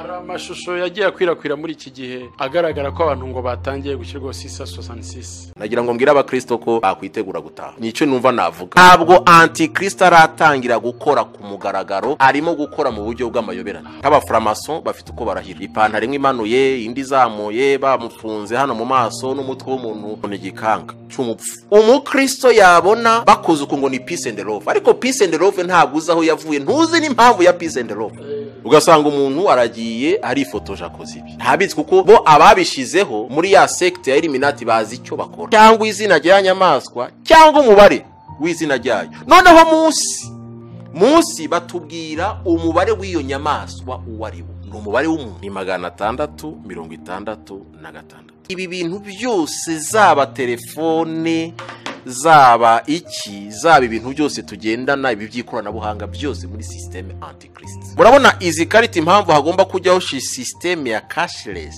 hari amashusho yagiye akwirakwira muri iki gihe agaragara ko abantu ngo batangiye gushyirwa 666. nagira ngo mbwira abakristo ko bakwitegura gutaha. Nico numva navuga, ntabwo anti-Kristo aratangira gukora ku mugaragaro, arimo gukora mu buryo bw'amayoberane. Nk'abaframason bafite uko barahira, ipantaro imwe imanuye indi zamuye, bamufunze hano mu maso n'umutwe w'umuntu n'igikanga cy'umupfu. Umukristo yabona bakoze uko ngo ni peace and love, ariko peace and love ntabwo uzaho yavuye, ntuzi n'impamvu ya peace and love. Ugasanga umuntu aragiye arifotoje akoze ibi, ntabitse kuko bo ababishizeho muri ya secte ya Illuminati bazi icyo bakora, cyangwa izina rya nyamaswa cyangwa umubare w'izina ryayo. Noneho munsi batubwira umubare w'iyo nyamaswa uwo ari wo, ni umubare w'umuntu ni 666. Ibi bintu byose, zaba telefone, zaba ibintu byose tugendana, ibi by'ikoranabuhanga byose muri systeme anti-Kristo. Murabona izi karita impamvu hagomba kujyaho systeme ya cashless,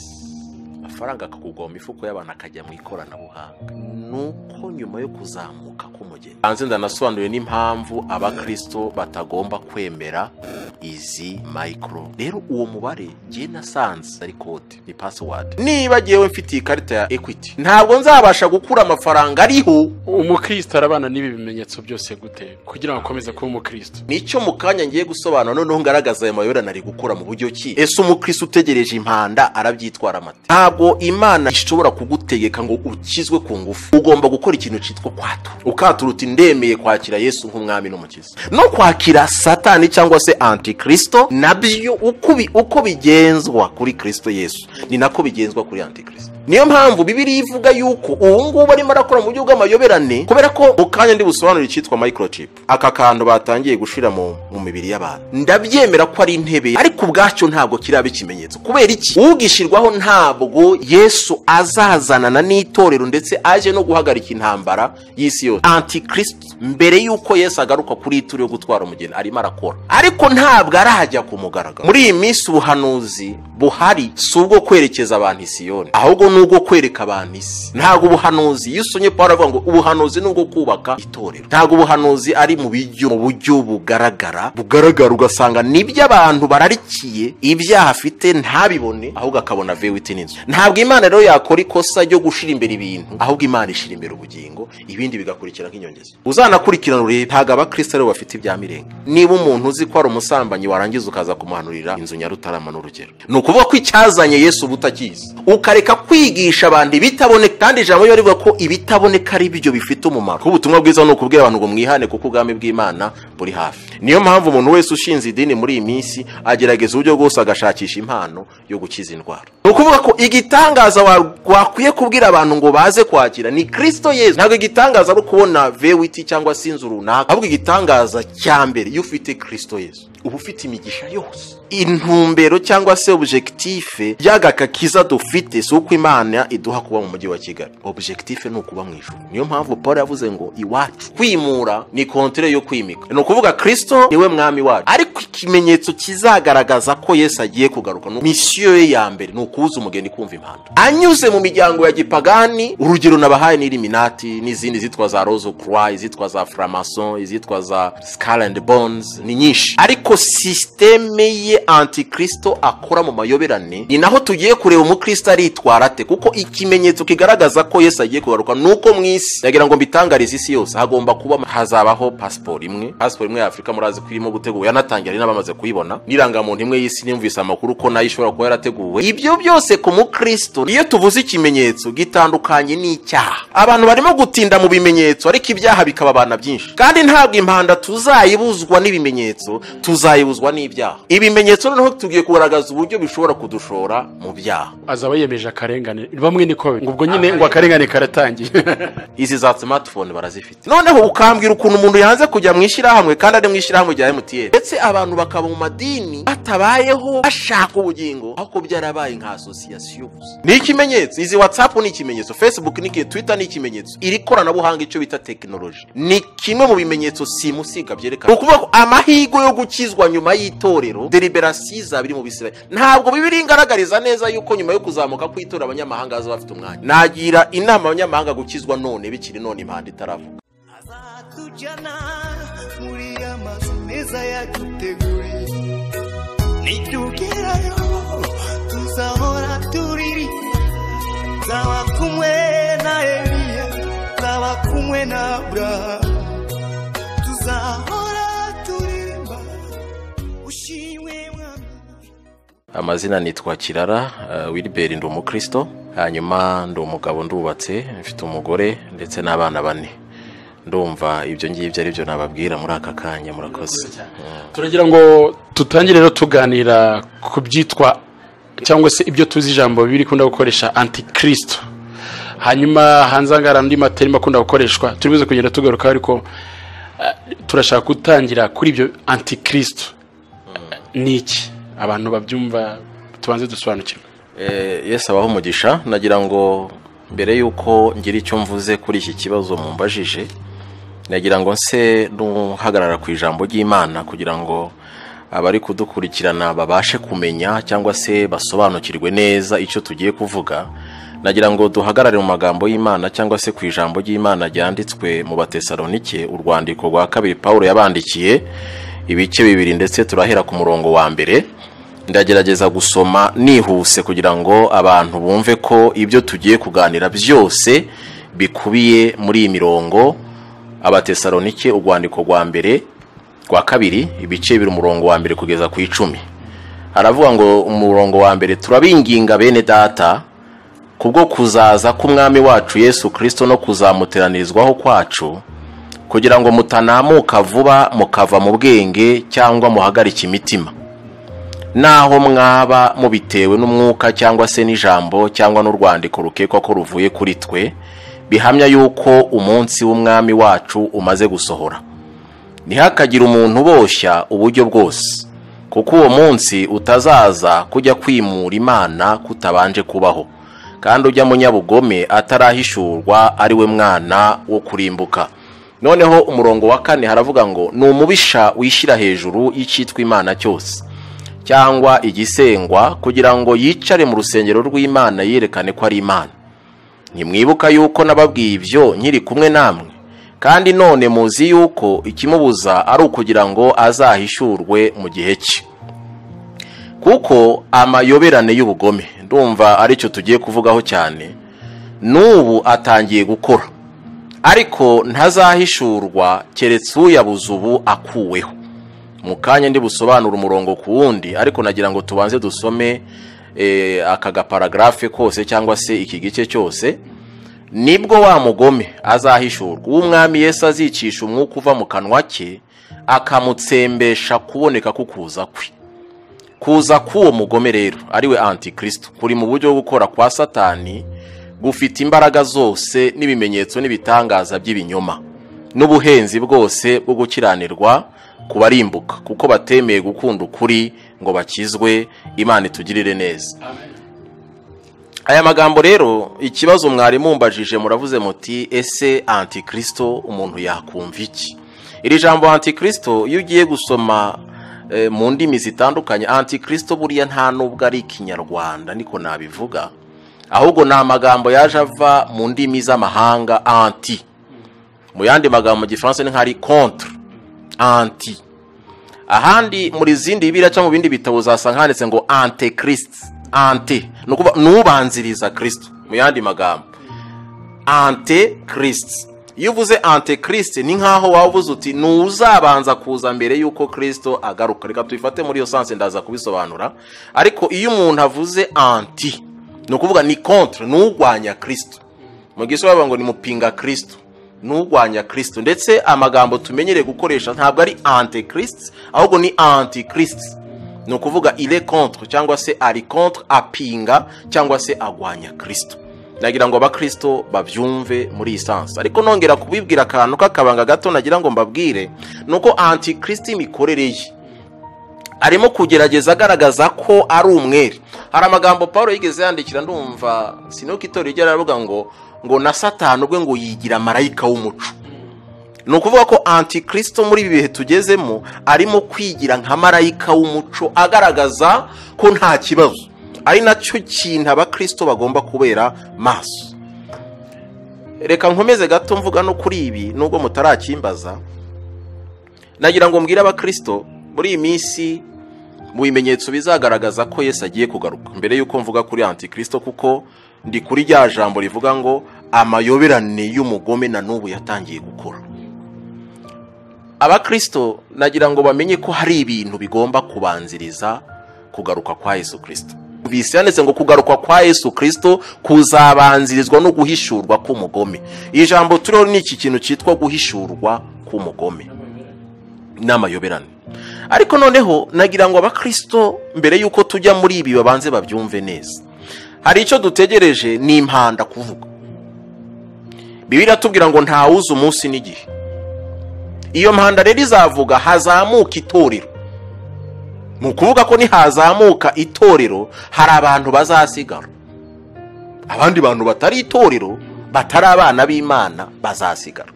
amafaranga akakugwa mu mifuko y'abantu akajya mu ikoranabuhanga, nuko nyuma yo kuzamuka k'umugeni. Hanze ndanasobanuye n'impamvu abakristo batagomba kwemera izi micro. Rero uwo mubare je nasanze ari code, ni password. Niba giyewe mfite ikarita ya Equity, ntabwo nzabasha gukura amafaranga ariho. Umukristo arabana n'ibi bimenyetso byose gute kugira ngo akomeze kuba umukristo? Nicyo mukanya ngiye gusobanura, noneho ngaragaza aya mayoberane ari gukora mu buryo ki. Ese umukristo utegereje impanda arabyitwara amate? Ntabwo Imana ishobora kugutegeka ngo ukizwe ku ngufu. Ugomba gukora ikintu cyitwa kwatura. Ukatura uti ndemeye kwakira Yesu nk'umwami n'umukiza. No kwakira Satani cyangwa se anti-Kristo, nabyo uko bigenzwa kuri Kristo Yesu ni nako bigenzwa kuri anti-Kristo. Niyo mpamvu Bibiliya ivuga yuko ubu ngubu arimo arakora mu buryo bw'amayoberane, kubera ko ukanya ndi busobanura icyitwa microchip. Aka kantu batangiye gushira mu mibiri y'abantu, ndabyemera ko ari intebe, ariko ubwacyo ntabwo kiraba ikimenyetso. Kubera iki? Ugishirwaho ntabwo Yesu azazanana n'itorero ndetse aje no guhagarika intambara y'isi yose. Anti-Kristo mbere yuko Yesu agaruka kuri ituro yo gutwara umugeni arimo arakora, ariko ntabwo arahajya ku mugaragaro. Muri iyi minsi ubuhanuzi buhari si ubwo kwerekeza abantu Siyoni, ahubwo nubwo kwereka abantu isi. Ntabwo ubuhanuzi, iyo usomye Pawulo avuga ngo ubuhanuzi nubwo kubaka itorero, ntabwo ubuhanuzi ari mu buryo bugaragara ugasanga nibyo abantu bararikiye ibyaha afite ntabibone, ahubwo akabona vewiti n'inzu. Ntabwo Imana rero yakora ikosa ryo gushira imbere ibintu, ahubwo Imana ishira imbere ubugingo, ibindi bigakurikira nk'inyongeza. Uzanakurikirana urebe, ntabwo abakristo rero bafite ibya mirenge. Niba umuntu uzi ko ari umusambanyi warangiza ukaza kumuhanurira inzu Nyarutarama n'urugero, ni ukuvuga ko icyazanye Yesu butakizi, ukareka kwigisha abantu ibitaboneka. Kandi ijambo ryo rivuga ko ibitaboneka ari byo bifite umumaro. Ubutumwa bwiza no kubwira abantu ngo mwihane kuko ubwami bw'Imana buri hafi. Niyo mpamvu umuntu wese ushinze idini muri iyi minsi agerageza uburyo bwose agashakisha impano yo gukiza indwara. Ni ukuvuga ko igitangaza wakwiye kubwira abantu ngo baze kwakira ni Kristo Yesu. Ntabwo igitangaza ari kubona vewiti cyangwa sinzu runaka, ahubwo igitangaza cya mbere iyo ufite Kristo Yesu uba ufite imigisha yose. Intumbero cyangwa se objective y'Agakiza dufite si uko Imana iduha kuba mu mujyi wa Kigali, objective ni ukuba mu ijuru. Niyo mpamvu Paul yavuze ngo iwacu kwimura ni kontre yo kwimika, ni ukuvuga Kristo niwe mwami wacu. Ariko ikimenyetso kizagaragaza ko Yesu agiye kugaruka, no mission ye ya mbere ni ukuza umugeni kumva impanda anyuze mu miryango ya gipagani. Urugero nabahaye ni Illuminati n'izindi zitwa za Rose Croix, zitwa za Framason, zitwa za Skull and Bones, ni nyinshi. Ariko systeme ye anti-Kristo akora mu mayoberane, ni naho tugiye kureba umukristo aritwara ate, kuko ikimenyetso kigaragaza ko Yesu agiye kugaruka nuko mwisi yagira ngo mbitangarize isi yose hagomba kuba hazabaho passport imwe ya Afrika. Murazi kwirimo gutegura, yanatangira n'abamaze kuyibona, n'irangamuntu imwe y'isi. Nimvise amakuru ko nayo ishobora kuba yarateguwe. Ibyo byose ku mukristo, iyo tuvuze ikimenyetso gitandukanye n'icyaha. Abantu barimo gutinda mu bimenyetso, ariko ibyaha bikaba abana byinshi. Kandi ntabwo impanda tuzayibuzwa n'ibimenyetso, tuzayibuzwa n'ibyaha. Ibimenyetso noneho tugiye kugaragaza uburyo bishobora kudushora mu byaha. Azaba yemeje akarengane, bamwe niko ubwo nyine ngo akarengane karatangiye. Izi za smartphone barazifite. Noneho ukambwira ukuntu umuntu yanze kujya mwishirahamwe kandi ari mwishirahamwe rya MTN, ndetse abantu bakaba mu madini batabayeho bashaka ubugingo, ahubwo byarabaye nka association gusa. Ni ikimenyetso. Izi WhatsApp ni ikimenyetso, Facebook ni ikimenyetso, Twitter ni ikimenyetso. Iri koranabuhanga icyo bita technology ni kimwe mu bimenyetso simusiga byerekana ukuvuga ko amahigo yo gukizwa nyuma y'itorero deliberasi zabiri mu Bisirayeli. Ntabwo Bibiliya ingaragariza neza yuko nyuma yo kuzamuka kw'itorero abanyamahanga baza bafite umwanya. Nagira inama abanyamahanga gukizwa none bikiri none impanda itaravuga. Azatujyana muri amazu meza yaduteguriye, nitugerayo kumwe na Abrahamu tuzahora turimba ushimwe mwami. Amazina nitwa Kirara Wilbert, ndi umukristo, hanyuma ndi umugabo, ndubatse, mfite umugore ndetse n'abana 4. Ndumva ibyo ngibyo ari byo nababwira muri aka kanya. Murakoze. Turagira ngo tutangire rero tuganira ku byitwa cyangwa se ibyo tuzi ijambo bibiri kunda gukoresha ANTI-KRISTO. Hanyuma hanzangara andi materi makunda gukoreshwa turibuze kugenda tugaruka, ariko turashaka gutangira kuri ibyo ANTI-KRISTO niki abantu babyumva tubanze dusobanukirwe. Yesu abaho umugisha. Nagira ngo mbere yuko ngira icyo mvuze kuri iki kibazo mumbajije, nagira ngo nse nuhagarara ku ijambo ry'Imana kugira ngo abari kudukurikirana babashe kumenya cyangwa se basobanukirwe neza icyo tugiye kuvuga. Nagira ngo duhagarare mu magambo y'Imana cyangwa se ku ijambo ry'Imana ryanditswe mu Batesalonike, urwandiko rwa 2 Paulo yabandikiye, ibice 2 ndetse turahera ku murongo wa 1. Ndagerageza gusoma nihuse kugira ngo abantu bumve ko ibyo tugiye kuganira byose bikubiye muri iyi mirongo. Abatesalonike, urwandiko rwa 2 rwa 2 ibice 2 umurongo wa 1 kugeza ku 10. Aravuga ngo umurongo wa 1, turabinginga bene data kubwo kuzaza k'umwami wacu Yesu Kristo no kuzamuteranirizwaho kwacu, kugira ngo mutanamuka vuba mukava mu bwenge cyangwa muhagarike imitima, naho mwaba mubitewe n'umwuka cyangwa se n'ijambo cyangwa n'urwandiko rukekwa ko ruvuye kuri twe, bihamya yuko umunsi w'umwami wacu umaze gusohora. Ntihakagira umuntu boshya uburyo bwose, kuko uwo munsi utazaza kujya kwimura Imana kutabanje kubaho, kandi ujya munyabugome atarahishurwa ari we mwana wo kurimbuka. Noneho umurongo wa 4 haravuga ngo ni umubisha wishyira hejuru y'icitwa Imana cyose cyangwa igisengwa, kugira ngo yicare mu rusengero rw'Imana yerekane ko ari Imana. Ntimwibuka yuko nababwiye ibyo nkiri kumwe namwe, kandi none muzi yuko ikimubuza ari ukugira ngo azahishurwe mu gihe cye. Kuko amayoberane y'ubugome, ndumva ari cyo tugiye kuvugaho cyane, n'ubu atangiye gukora, ariko ntazahishurwa keretse uyabuze ubu akuweho. Mu kanya ndi busobanura umurongo ku wundi, ariko nagira ngo tubanze dusome aka gaparagrafe kose cyangwa se iki gice cyose. Nibwo wa mugome azahishurwa, umwami Yesu azicisha umwuka uva mu kanwa ke akamutsembesha kuboneka kukuza kwe. Kuza k'uwo mugome rero ari we ANTI-KRISTO kuri mu buryo bwo gukora kwa Satani, gufite imbaraga zose n'ibimenyetso n'ibitangaza by'ibinyoma n'ubuhenzi bwose bwo gukiranirwa kubarimbuka, kuko batemeye gukunda ukuri ngo bakizwe. Imana itugirire neza. Aya magambo rero, ikibazo mwari mumbajije muravuze muti ese ANTI-KRISTO umuntu yakumva iki? Iri jambo ANTI-KRISTO iyo ugiye gusoma mu ndimi zitandukanye, ANTI-KRISTO buriya nta nubwo ari ikinyarwanda niko nabivuga, ahubwo ni amagambo yaje ava mu ndimi z'amahanga. Anti mu yandi magambo mu Gifaransa ni nk'ari contre, anti. Ahandi muri zindi Bibiliya cyangwa mu bindi bitabo uzasanga handitse ngo ANTI-KRISTO. Anti nukuba nubanziriza Kristo. Mu yandi magambo ANTI-KRISTO, iyo uvuze ANTI-KRISTO ni nkaho wavuze uti nuzabanza kuza mbere yuko Kristo agaruka. Reka tuyifate muri iyo sanse ndaza kubisobanura. Ariko iyo umuntu avuze anti, nukuvuga ni contre, nugwanya Kristo. Mu giswahili ngo ni mupinga Kristo, nugwanya Kristo. Ndetse amagambo tumenyereye gukoresha ntabwo ari ANTI-KRISTO, ahubwo ni ANTI-KRISTO. Nukuvuga il est contre cyangwa se ari contre, apinga cyangwa se agwanya Kristo. Nagira ngo abakristo bavyumve muri isansa. Ariko nongera kubibwira akantu kakabanga gato nagira ngo mbabwire, nuko ANTI-KRISTO imikorere ye arimo kugerageza agaragaza ko ari umwere. Hari amagambo Paulo yigeze yandikira, ndumva sinuko itorero rye aravuga ngo na Satani ubwe ngo yigira marayika w'umuco. Nukuvuga ko ANTI-KRISTO muri bihe tugezemo arimo kwigira nka marayika w'umuco, agaragaza ko nta kibazo. Ari nacyo kintu abakristo bagomba kubera maso. Reka nkomeze gato mvuga no kuri ibi nubwo mutarakimbaza. Nagira ngo mbwire abakristo muri iyi minsi mu bimenyetso bizagaragaza ko Yesu agiye kugaruka. Mbere yuko mvuga kuri ANTI-KRISTO, kuko ndi kuri rya jambo rivuga ngo amayoberane y'umugome na n'ubu yatangiye gukora. Abakristo nagira ngo bamenye ko hari ibintu bigomba kubanziriza kugaruka kwa Yesu Kristo. Bisanditse ngo kugaruka kwa Yesu Kristo kuzabanzirizwa no guhishurwa k'umugome. Ijambo turiho ni iki kintu cyitwa guhishurwa k'umugome n'amayoberane. Ariko noneho nagira ngo abakristo mbere yuko tujya muri ibi babanze babyumve neza. Hari icyo dutegereje ni impanda kuvuga. Bibiliya tubwira ngo ntawuzi umunsi n'igihe. Iyo mpanda rero izavuga hazamuka itorero. Mu kuvuga ko ni hazamuka itorero hari abantu bazasigara. Abandi bantu batari itorero batari abana b'Imana bazasigara.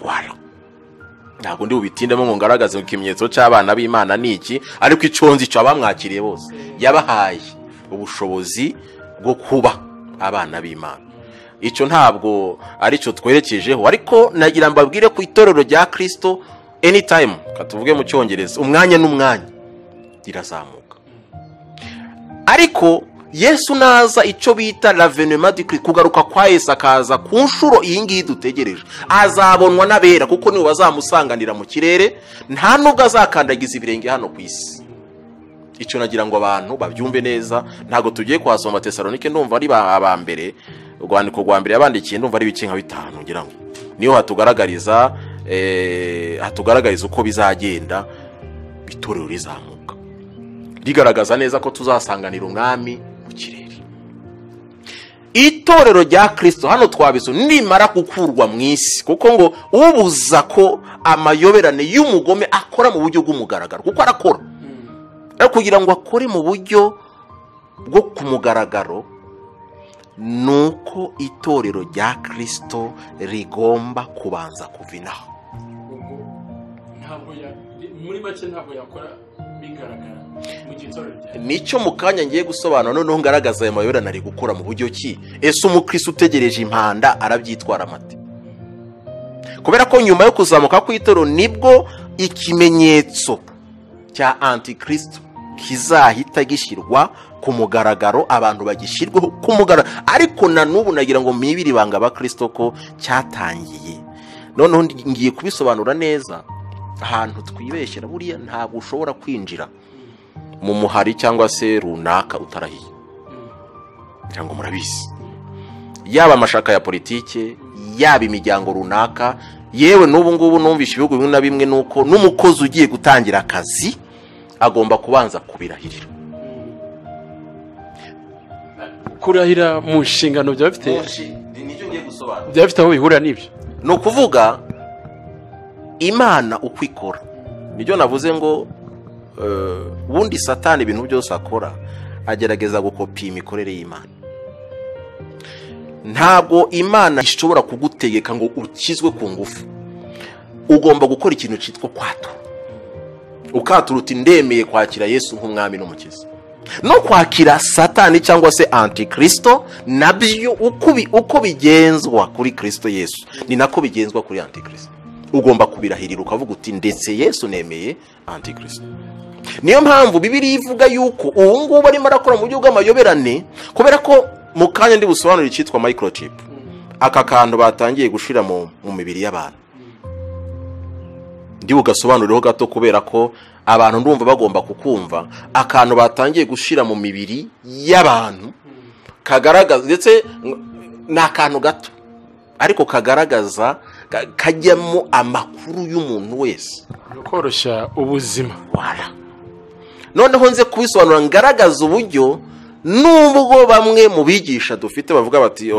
Voilà. Ntabwo ndi ubitindemo ngo ngaragaze ikimenyetso cy'abana b'Imana niki, ariko iconzi cyo abamwakiriye bose yabahaye ubushobozi bwo kuba abana b'Imana. Icyo ntabwo ari cyo twerekejeho, ariko nagira mbabwire ku itorero rya Kristo anytime, katuvuge mu cyongereza, umwanya n'umwanya rirazamuka. Ariko Yesu naza icyo bita l'avènement du Christ, kugaruka kwa Yesu akaza ku nshuro iyi ngiyi dutegereje, azabonwa n'abera kuko niwe bazamusanganira mu kirere, nta nubwo azakandagiza ibirenge hano ku isi. Icyo nagira ngo abantu babyumve neza. Ntago tugiye kwasoma Tesalonike, ndumva ari aba mbere, urwandiko rwa mbere yabandikiye ndumva ari bice nka 5 ngira ngo niyo hatugaragariza uko bizagenda itorero rizamuka, rigaragaza neza ko tuzasanganira umwami mu kirere. Itorero rya Kristo hano twabiso nimara gukurwa mu isi, kuko ngo ubuza ko amayoberane y'umugome akora mu buryo bw'umugaragaro, kuko arakora, ariko kugira ngo akore mu buryo bwo kumugaragaro nuko itorero rya Kristo rigomba kubanza kuvinaho. Muri make ntabwo yakora bigaragara mu gitorero. Nicyo mukanya ngiye gusobanura noneho ngaragaza aya mayoberane ari gukora mu buryo ki. Ese umukristo utegereje impanda arabyitwara amate? Kubera ko nyuma yo kuzamuka ku itorero nibwo ikimenyetso cya ANTI-KRISTO kizahita gishyirwa ku mugaragaro, abantu bagishirweho ku mugaragaro. Ariko na n'ubu nagira ngo mibiri banga abakristo ko cyatangiye. Noneho ngiye kubisobanura neza. Ahantu twibeshyera buriya ntabwo ushobora kwinjira mu muhari cyangwa se runaka utarahiye. Cyangwa murabizi, yaba amashaka ya politike, yaba imiryango runaka, yewe n'ubu ngubu numvisha ibihugu bimwe na bimwe nuko n'umukozi ugiye gutangira akazi agomba kubanza kubirahirira. Kurahira mu nshingano bya bifite nicyo ngiye gusobanura. Bya bifite aho bihurira n'ibyo. No kuvuga Imana uko ikora. Nibyo navuze ngo ubundi Satani ibintu byose akora agerageza gukopiya imikorere y'Imana. Ntabwo Imana ishobora kugutegeka ngo ukizwe ku ngufu. Ugomba gukora ikintu cyitwa kwatura. Ukatura uti ndemeye kwakira Yesu nk'umwami n'umukiza. No kwakira Satani cyangwa se ANTI-KRISTO nabyo uko bigenzwa kuri Kristo Yesu ni nako bigenzwa kuri ANTI-KRISTO. Ugomba kubirahirira ukavuga uti ndetse Yesu nemeye ANTI-KRISTO. Niyo mpamvu Bibiliya ivuga yuko ubu ngubu arimo arakora mu buryo bw'amayoberane, kubera ko mu kanya ndi busobanura icyitwa microchip. Aka kantu batangiye gushira mu mibiri y'abantu. Ndi bugasobanurireho gato kubera ko abantu ndumva bagomba kukumva. Akantu batangiye gushira mu mibiri y'abantu kagaragaza, ndetse n'akantu gato ariko kagaragaza kajyamo amakuru y'umuntu wese, koroshya ubuzima. Wala noneho nze kubisobanura ngaragaza uburyo nubwo bamwe mu bigisha dufite bavuga bati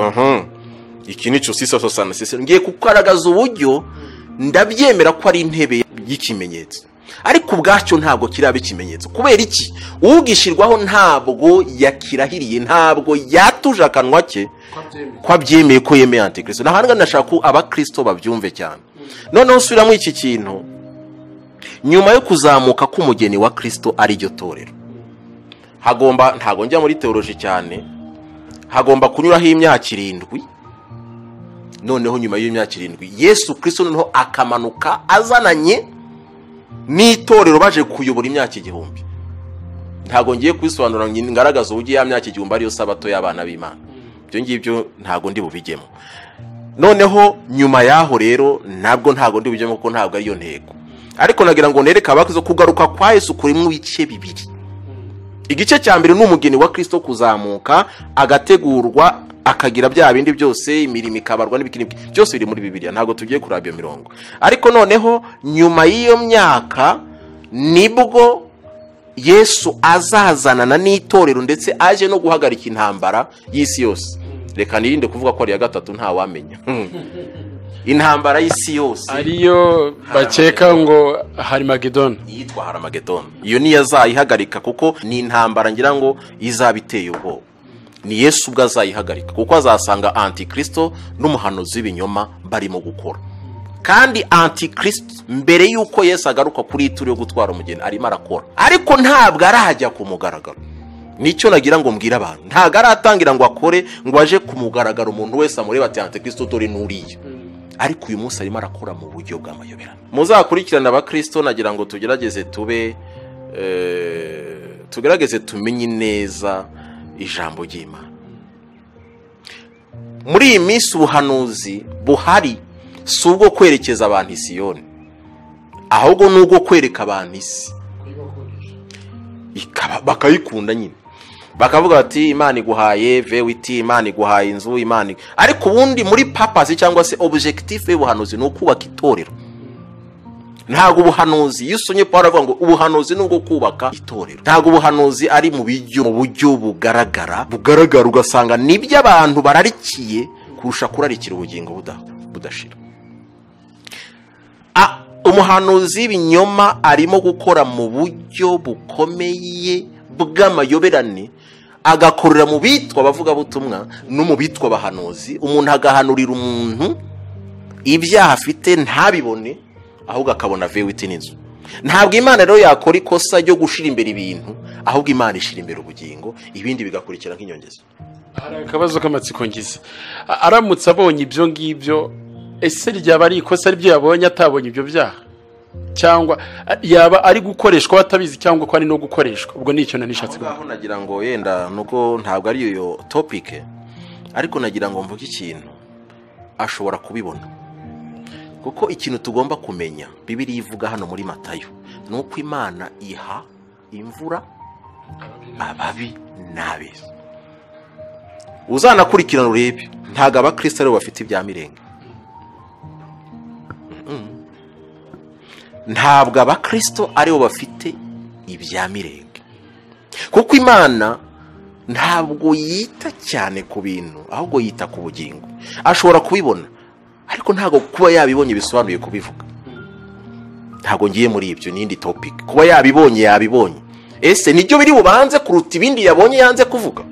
iki nico sisa sana sisa, ngiye kugaragaza uburyo ndabyemera ko ari intebe y'ikimenyetso, ariko ubwacyo ntabwo kiraba ikimenyetso. Kubera iki? Ugishirwaho ntabwo yakirahiriye, ntabwo yatuje akanwa ke kwa byemeye ko yemeye ANTI-KRISTO. Nahanga nashaka abakristo babyumve cyane. Noneho usubiramo iki kintu, nyuma yo kuzamuka k'umugeni wa Kristo ari ryo torero, ntago njya muri theology cyane, hagomba kunyuraho imyaka 7. Noneho nyuma y'imyaka 7 Yesu Kristo noneho akamanuka azananye n'itorero baje kuyobora imyaka 1000. ntago ngiye kwisobanura ngaragaza uburyo ya myaka igihumbi ariyo sabato y'abana b'Imana. Ibyo ngibyo ntago ndi bubijyemo. Noneho nyuma yaho rero ntago ndi bujyemo ko ntabwo ariyo ntego. Ariko nagira ngo nereka abakizo kugaruka kwa Yesu kuri mu bice bibiri. Igice cya mbere n'umugeni wa Kristo kuzamuka agategurwa akagira bya bindi byose imirimo ikabarwa n'ibikini byose biri muri Bibiliya, ntago tugiye kurabya mirongo. Ariko noneho nyuma y'iyo myaka nibwo Yesu azazanana n'itorero ndetse aje no guhagarika intambara y'isi yose. Reka nirinde kuvuga ko ari ya gatatu nta wamenya. Intambara y'isi yose ariyo bakeka ngo Harmagedon, yitwa Harmagedon. Iyo ni yazayihagarika kuko ni intambara ngira ngo izabiteye ubwo. Ni Yesu ubwo azayihagarika kuko azasanga ANTI-KRISTO n'umuhanuzi w'ibinyoma barimo gukora. Kandi ANTI-KRISTO mbere yuko Yesu agaruka kuri ituri yo gutwara umugeni arimo arakora, ariko ntabwo arajya ku mugaragaro. Nicyo nagira ngo mbwira abantu, ntabwo aratangira ngo akore ngo aje ku mugaragaro umuntu wese amureba ati ANTI-KRISTO dore nuriye. Ariko uyu munsi arimo arakora mu buryo bw'amayoberane. Muzakurikirana abakristo nagira ngo tugerageze tumenye neza ijambo ry'Imana. Muri iyi minsi ubuhanuzi buhari si ubwo kwerekeza abantu i Siyoni, ahubwo n'ubwo kwereka abantu isi bakayikunda nyine, bakavuga bati Imana iguhaye vewiti, Imana iguhaye inzu, Imana. Ariko ubundi muri purpose cyangwa se objectif y'ubuhanuzi ni ukubaka itorero. Ntago ubuhanuzi yusonye Paulo avuga ngo ubuhanuzi nubwo kubaka itorero. Ntago ubuhanuzi ari mu buryo bugaragara ugasanga nibyo abantu bararikiye kurusha kurarikira ubugingo budashira. Umuhanuzi w'ibinyoma arimo gukora mu buryo bukomeye bw'amayoberane, agakorera mu bitwa bavuga butumwa no mu bitwa bahanuzi. Umuntu agahanurira umuntu ibyaha afite ntabibone, ahubwo akabona vewiti n'inzu. Ntabwo Imana rero yakora ikosa ryo gushira imbere ibintu, ahubwo Imana ishira imbere ubugingo, ibindi bigakurikira nk'inyongezo. Hari akabazo k'amatsiko ngize, aramutse abonye ibyo ngibyo, ese ryaba ari ikosa ribyo yabonye atabonye ibyo byaha, cyangwa yaba ari gukoreshwa batabizi cyangwa ko ari no gukoreshwa? Ubwo nicyo nanishatse aho nagira ngo yenda nuko ntabwo ari yo topic, ariko nagira ngo mvuge ikintu ashobora kubibona. Kuko ikintu tugomba kumenya, Bibiliya ivuga hano muri Matayo, nuko Imana iha imvura ababi n'abeza. Uzanakurikirana urebe, ntago abakristo rero bafite ibya mirenge. Ntabwo abakristo aribo bafite ibya mirenge, kuko Imana ntabwo yita cyane ku bintu, ahubwo yita ku bugingo. Ashobora kubibona, ariko ntago kuba yabibonye bisobanuye kubivuga. Ntago ngiye muri ibyo, n'indi topic. Kuba yabibonye ese nibyo biri bubanze kuruta ibindi yabonye yanze kuvuga.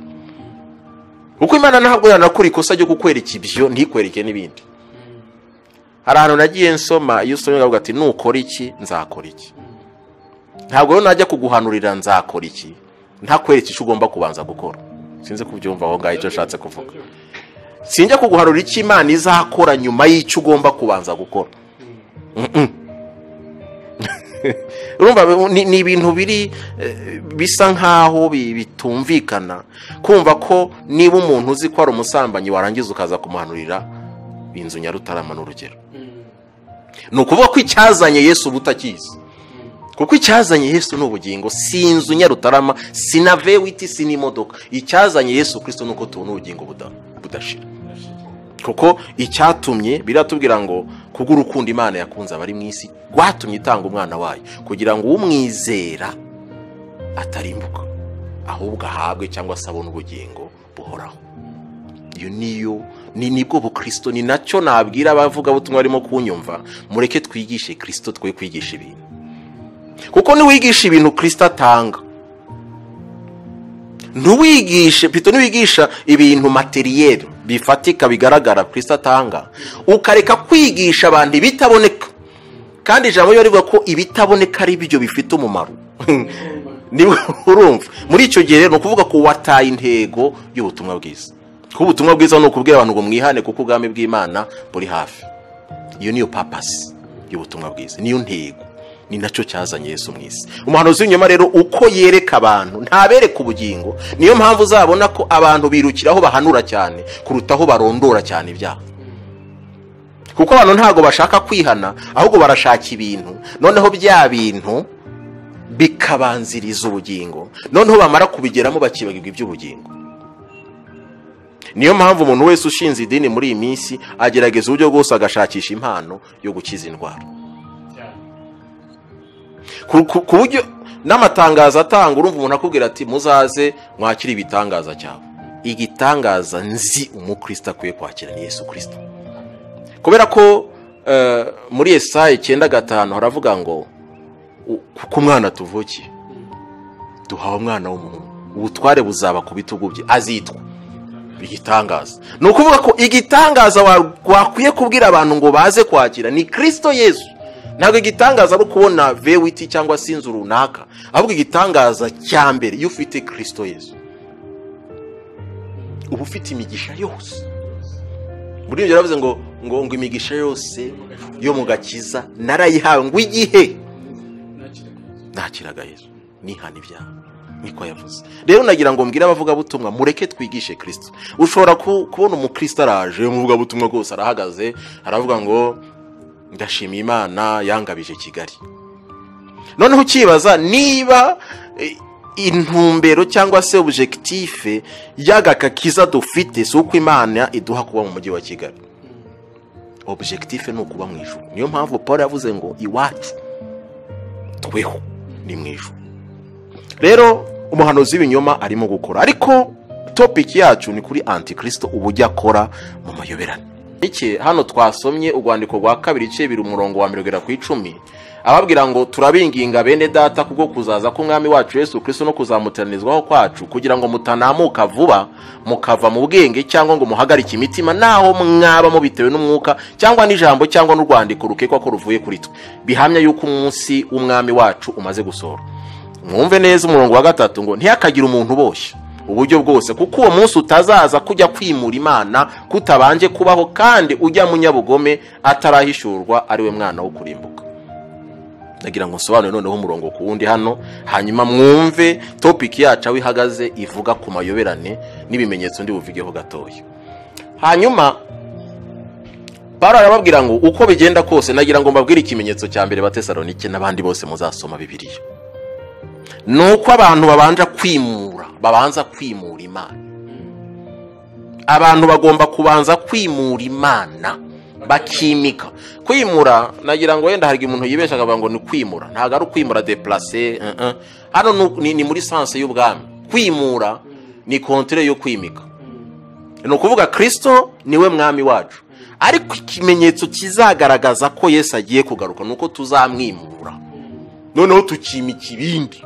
Kuko Imana ntabwo yanakora ikosa ryo kukwereka ibyo ntikwereke n'ibindi. Hari ahantu nagiye nsoma, iyo usomye ukavuga ati nukora iki nzakora iki. Ntabwo rero najya kuguhanurira nzakora iki ntakwereka icyo ugomba kubanza gukora. Sinze kubyumva aho ngaho icyo nshatse kuvuga. Sinjya kuguhanurira icyo Imana izakora nyuma y'icyo ugomba kubanza gukora. Urumva ni ibintu biri bisa nkaho bitumvikana, kumva ko niba umuntu uzi ko ari umusambanyi warangiza ukaza kumuhanurira inzu Nyarutarama n'urugero. Nukuvuga ko icyazanye Yesu butakizi. Kuko icyazanye Yesu n'ubugingo, si inzu Nyarutarama, si na vewiti, si n'imodoka. Icyazanye Yesu Kristo nuko tubona ubugingo budashira. Kuko icyatumye biratubwira ngo kugurukundo Imana yakunze abari mu isi rwatumye itanga umwana wayo, kugira ngo umwizera atarimbuka, ahubwo ahabwe cyangwa se abone ubugingo buhoraho. Iyo nibwo bukristo. Ni nacyo nabwira abavuga butumwa barimo kunyumva, mureke twigishe Kristo, twe kwigisha ibintu. Kuko niwigisha ibintu Kristo atanga, ntiwigisha ibintu materiel bifatika bigaragara Kristo atanga, ukareka kwigisha abantu bitaboneka. Kandi ijambo ryo rivuga ko ibitaboneka ari byo bifite umumaro. Niwe urumva. Muri icyo gihe no kuvuga ko wataye intego y'ubutumwa bwiza. Ko ubutumwa bwiza no kubwira abantu ngo mwihane kuko ubwami bw'Imana buri hafi. Iyo niyo purpose y'ubutumwa bwiza, niyo ntego. ni nacyo cyazanye Yesu mwisi. Umuhanuzi w'inyuma rero uko yereka abantu ntabereka ubugingo, niyo mpamvu uzabona ko abantu birukiraho bahanura cyane kurutaho barondora cyane ibyaha, kuko abantu ntago bashaka kwihana ahubwo barashaka ibintu, noneho bya bintu bikabanziriza ubugingo, noneho bamara kubigeramo bakibagirwa iby'ubugingo. Niyo mpamvu umuntu wese ushinze idini muri iyi minsi agerageza uburyo bwose agashakisha impano yo gukiza indwara, ku buryo n'amatangazo atanga urumva umuntu akubwira ati muzaze mwakira ibitangaza cyawe. Igitangaza nzi umukristo akwiye kwakira ni Yesu Kristo, kubera ko muri Yesaya 9:5 haravuga ngo ku mwana tuvukiye duhawe umwana w'umuhungu, ubutware buzaba ku bitugu bye, azitwa igitangaza. Ni ukuvuga ko igitangaza wakwiye kubwira abantu ngo baze kwakira ni Kristo Yesu. Ntabwo igitangaza ari kubona vewiti cyangwa sinzu runaka, ahubwo igitangaza cya mbere iyo ufite Kristo Yesu uba ufite imigisha yose. Muri ibyo yaravuze ngo imigisha yose yo mu gakiza narayihawe ngo igihe nakiraga Yesu nihana ibyaha, niko yavuze. Rero nagira ngo mbwira abavuga butumwa mureke twigishe Kristo. Ushobora kubona umukristo araje umuvuga butumwa rwose arahagaze aravuga ngo ndashima Imana yangabije Kigali, noneho ukibaza niba intumbero cyangwa se objectif y'Agakiza dufite si uko Imana iduha kuba mu mujyi wa Kigali, objectif ni ukuba mu ijuru. Niyo mpamvu Paul yavuze ngo iwacu tweho ni mu ijuru. Rero umuhanuzi w'ibinyoma arimo gukora, ariko topic yacu ni kuri ANTI-KRISTO ubujya akora mu mayoberane. Iki hano twasomye urwandiko rwa 2 umurongo wa 10 ababwira ngo turabinginga bene data kubwo kuzaza k'umwami wacu Yesu Kristo no kuzamuteranizwaho kwacu, kugira ngo mutanamuka vuba mukava mu bwenge cyangwa ngo muhagarike imitima naho mwaba mubitewe n'umwuka cyangwa n'ijambo cyangwa n'urwandiko rukekwa ko ruvuye kuri twe, bihamya yuko umunsi w'umwami wacu umaze gusohora. Mwumve neza umurongo wa 3 ngo ntiyakagira umuntu uboshye uburyo bwose, kuko uwo munsi utazaza kujya kwimura Imana kutabanje kubaho, kandi ujya mu nyabugome atarahishurwa ari we mwana wo kurimbuka. Nagira ngo nsobanure noneho umurongo ku wundi hano, hanyuma mwumve topic yacu aho ihagaze ivuga ku mayoberane n'ibimenyetso ndi buvigeho gatoya. Hanyuma Paulo arababwira ngo uko bigenda kose nagira ngo mbabwire ikimenyetso cya mbere Batesalonike n'abandi bose muzasoma Bibiliya, nuko abantu babanza kwimura Imana. Abantu bagomba kubanza kwimura Imana bakimika. Kwimura nagira ngo wenda hari umuntu yibesha akavuga ngo ni kwimura, ntago ari kwimura déplacer. Hano ni muri sense y'ubwami. Kwimura ni contraire yo kwimika. No kuvuga Kristo niwe mwami wacu, ariko ikimenyetso kizagaragaza ko Yesu agiye kugaruka nuko tuzamwimura, noneho tukimika ibindi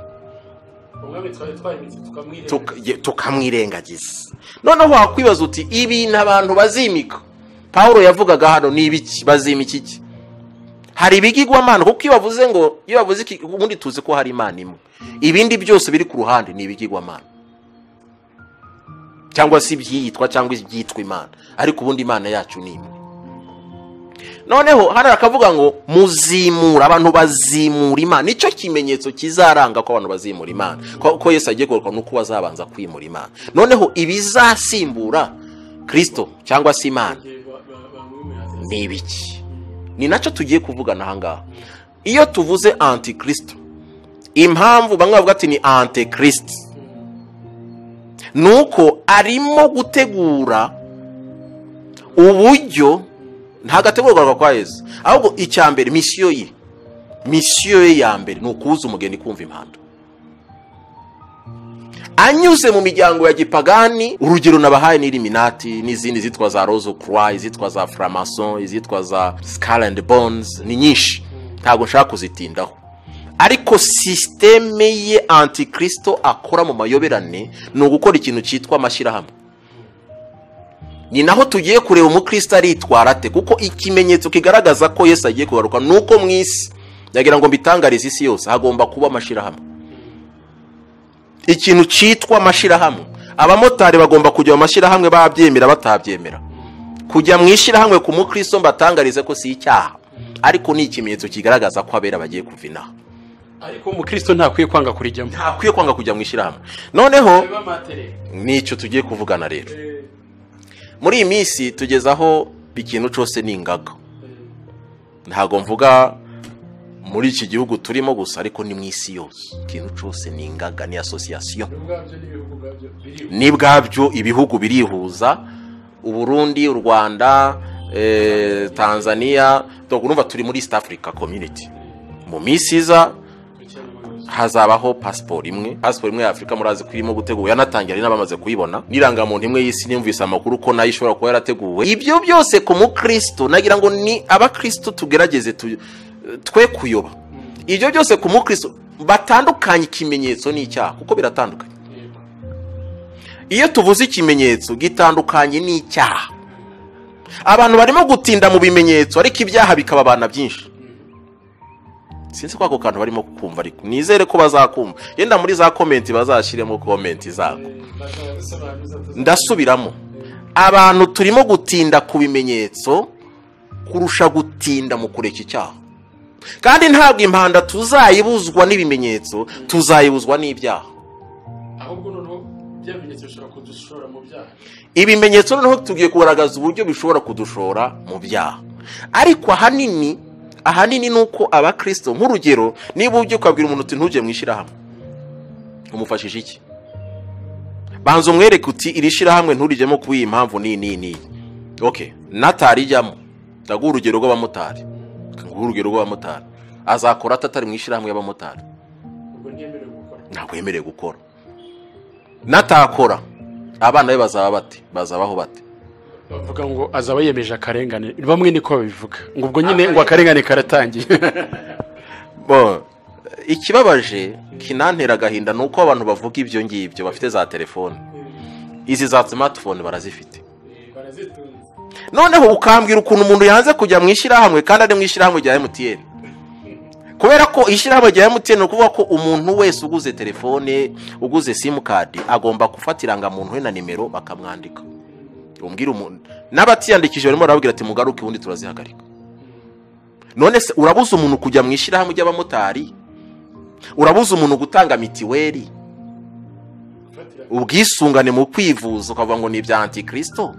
tukamwirengagiza. Noneho wakwibaza uti ibintu abantu bazimika Paulo yavugaga hano ni ibiki? Bazimika iki? Hari ibigirwamana, kuko iyo bavuze iki ubundi tuzi ko hari Imana imwe, ibindi byose biri ku ruhande ni ibigirwamana cyangwa si byitwa cyangwa ibyitwa Imana, ariko ubundi Imana yacu ni imwe. Noneho hano akavuga ngo muzimura, abantu bazimura Imana. Nicyo kimenyetso kizaranga ko abantu bazimura Imana, ko Yesu agiye kugaruka nuko bazabanza kwimura Imana. Noneho ibizasimbura Kristo cyangwa si Imana ni ibiki? Ni nacyo tugiye kuvugana aha ngaha. Iyo tuvuze ANTI-KRISTO, impamvu bamwe bavuga ati ni ANTI-KRISTO nuko arimo gutegura uburyo, ntagategurwa kwa Yesu, ahubwo icya mbere misiyo ye ya mbere ni ukuza umugeni kumva impanda. Anyuze mu miryango ya gipagani, urugero nabahaye ni Illuminati n'izindi zitwa za Rose Croix, izitwa za Framason, izitwa za Skull and Bones, ni nyinshi ntago nshaka kuzitindaho. Ariko systeme ye ANTI-KRISTO akora mu mayoberane ni ugukora ikintu cyitwa amashirahamwe. Ni naho tugiye kureba umukristo aritwara ate, kuko ikimenyetso kigaragaza ko Yesu agiye kugaruka nuko mwisi, yagira ngo mbitangarize isi yose, hagomba kuba amashirahamwe. Ikintu cyitwa amashirahamwe, abamotari bagomba kujya mu mashirahamwe babyemera batabyemera. Kujya mwishirahamwe ku mukristo mbatangarize ko si icyaha, ariko ni ikimenyetso kigaragaza ko abera bagiye kuvina. ariko umukristo ntakwiye kwanga kurijyamo, ntakwiye kwanga kujya mu ishyirahamwe. Noneho nicyo tugiye kuvugana rero. Muri iyi minsi tugezaho ikintu cyose ni ingaga. Ntago mvuga muri iki gihugu turimo gusa, ariko ni mu isi yose ikintu cyose ni ingaga, ni association. Ni bwabyo ibihugu birihuza, u Burundi, u Rwanda, Tanzania, urumva turi muri East Africa Community. Mu minsi iza hazabaho passport imwe ya Afrika, murazi ko irimo gutegurwa, yanatangira n'abamaze kuyibona, n'irangamuntu imwe y'isi. Nimvise amakuru ko nayo ishobora kuba yarateguwe. Ibyo byose ku mukristo, nagira ngo ni abakristo tugerageze twe kuyoba. Ibyo byose ku mukristo batandukanye ikimenyetso n'icyaha, kuko biratandukanye. Iyo tuvuze ikimenyetso gitandukanye n'icyaha, abantu barimo gutinda mu bimenyetso, ariko ibyaha bikababana byinshi. Sinzi ko ako kantu barimo kumva, ariko nizere ko bazakumva. Yenda muri za comment bazashiremo comment zako. Ndasubiramo, abantu turimo gutinda ku bimenyetso kurusha gutinda mu kureka icyaha. Kandi ntabwo impanda tuzayibuzwa n'ibimenyetso, tuzayibuzwa n'ibyaha. Ahubwo noneho byamenyetso bishobora kudushora mu byaha. Ibimenyetso noneho tugiye kugaragaza uburyo bishobora kudushora mu byaha. Ariko ahanini nuko abakristo, nk'urugero, niba ujye ukabwira umuntu uti ntujye mu ishyirahamwe, umufashije iki? Banza umwereke uti iri shyirahamwe nturijyemo kuba iyi mpamvu ni. Okay, natarijyamo, ndaguha urugero rw'abamotari. Azakora atatari mu ishyirahamwe y'abamotari, ntabwo yemerewe gukora. Natakora, abana be bazabaho bate? Bavuga ngo azaba yemeje akarengane. Bamwe niko babivuga ngo ubwo nyine ngo akarengane karatangiye. Ikibabaje kinantera agahinda nuko abantu bavuga ibyo ngibyo bafite za telefone, izi za smartphone barazifite. Noneho ukambwira ukuntu umuntu yanze kujya mu ishyirahamwe kandi ari mu ishyirahamwe rya MTN. Kubera ko ishyirahamwe rya MTN ukuvuga ko umuntu wese uguze telefone, uguze SIM card, agomba gufatira irangamuntu we na nimero bakamwandika. Umbwira umuntu n'abatiyandikije barimo barabwira ati mugaruke ubundi turazihagarika. None se urabuza umuntu kujya mu ishyirahamwe ry'abamotari? Urabuza umuntu gutanga mitiweli, ubwisungane mu kwivuza, ukavuga ngo ni ibya ANTI-KRISTO?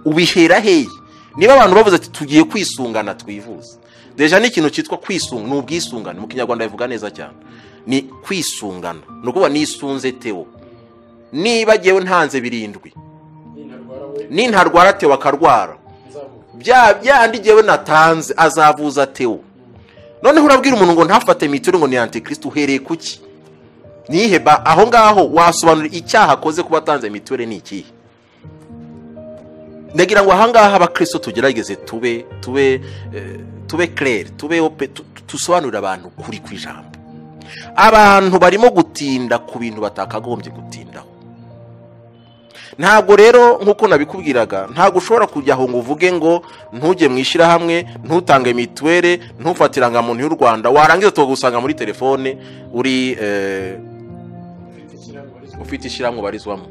Ubihera hehe? Niba abantu bavuze ati tugiye kwisungana twivuza, deja ni ikintu cyitwa kwisunga, n'ubwisungane mu Kinyarwanda bivuga neza cyane. Ni kwisungana, nukuba nisunze Theo. Niba giyewe ntanze 7, nintarwara Theo akarwara, byandi giyewe natanze azavuza Theo. Noneho urabwira umuntu ngo ntafate mitiweli ngo ni ANTI-KRISTO, uhereye kuki? Niheba aho ngaho wasobanura icyaha akoze kuba atanze mitiweli ni iki? Ndagira ngo ahangaha abakristo tugerageze tube clair, tusobanurira abantu kuri kwijambo. Abantu barimo gutinda ku bintu batakagombye gutindaho. Ntabwo rero nkuko nabikubwiraga, ntabwo ushobora kujya aho ngo uvuge ngo ntujye mu ishyirahamwe, ntutange mitiweli, ntufatiranga muntu y'u Rwanda, warangiza tugusanga muri telefone uri ufite ishyirahamwe barizwamo.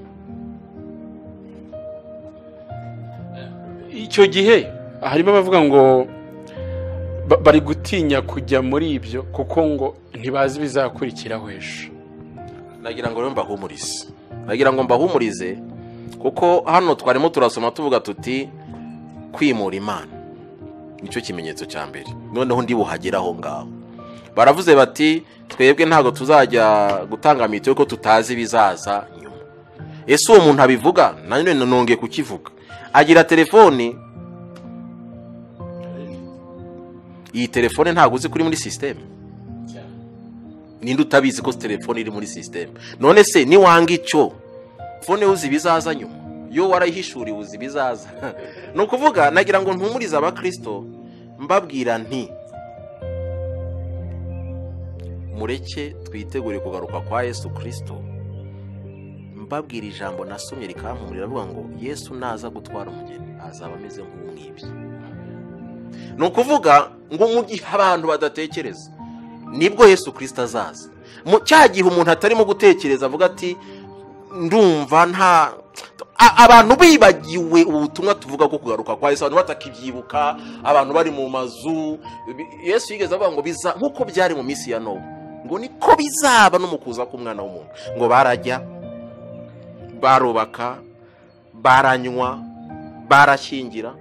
Icyo gihe harimo bavuga ngo bari gutinya kujya muri ibyo kuko ngo ntibazi bizakurikiraho ejo. Nagira ngo mbahumurize, kuko hano twarimo turasoma tuvuga tuti kwimura Imana nicyo kimenyetso cya mbere. Noneho ndi buhageraho ngaho baravuze bati twebwe ntago tuzajya gutanga mitiweli ko tutazi bizaza nyuma. Ese uwo muntu abivuga nanone nongeye kukivuga, agira telefone. Iyi telefone ntago uzi kuri muri system. Ninde utabizi ko telefone iri muri system? None se ni wanga icyo phone uzi bizaza nyuma, yo warayihishuri uzi bizaza. No kuvuga nagira ngo ntumuriza abakristo, mbabwira nti mureke twitegure kugaruka kwa Yesu Kristo. Mbabwira ijambo nasomye rikampumurira avuga ngo Yesu naza gutwara umugeni azaba ameze nk'umwibyi. No kuvuga ngo mu gihe abantu badatekereza nibwo Yesu Kristo azaza. Mu cyagihe umuntu atarimo gutekereza avuga ati ndumva abantu bibagiwe ubutumwa tuvuga ko kugaruka kwa Yesu, abantu batakibyibuka, abantu bari mu mazu. Yesu yigeze avuga ngo biza nkuko byari mu minsi ya Nowa, ngo niko bizaba no mu kuza k'Umwana w'umuntu. Ngo barajya, barubaka, baranywa, barashyingira,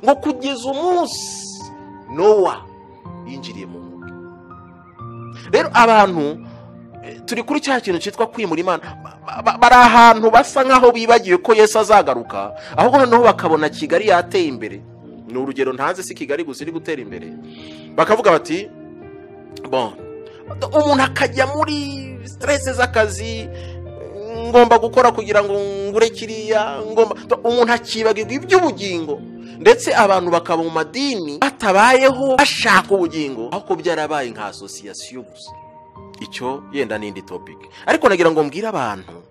ngo kugeza umunsi Nowa yinjiriye mu mwuka. Rero abantu turi kuri cya kintu cyitwa kwimura Imana, bari ahantu basa nkaho bibagiwe ko Yesu azagaruka, ahubwo noneho bakabona Kigali yateye imbere. Ni urugero ntanze, si Kigali gusa iri gutera imbere. Bakavuga bati bon, umuntu akajya muri stress z'akazi, ngomba gukora kugira ngo ngure kiriya, umuntu akibagirwa iby'ubugingo, ndetse abantu bakaba mu madini batabayeho bashaka ubugingo, ahubwo byarabaye nka association gusa. Icyo yenda n'indi topic, ariko nagira ngo mbwire abantu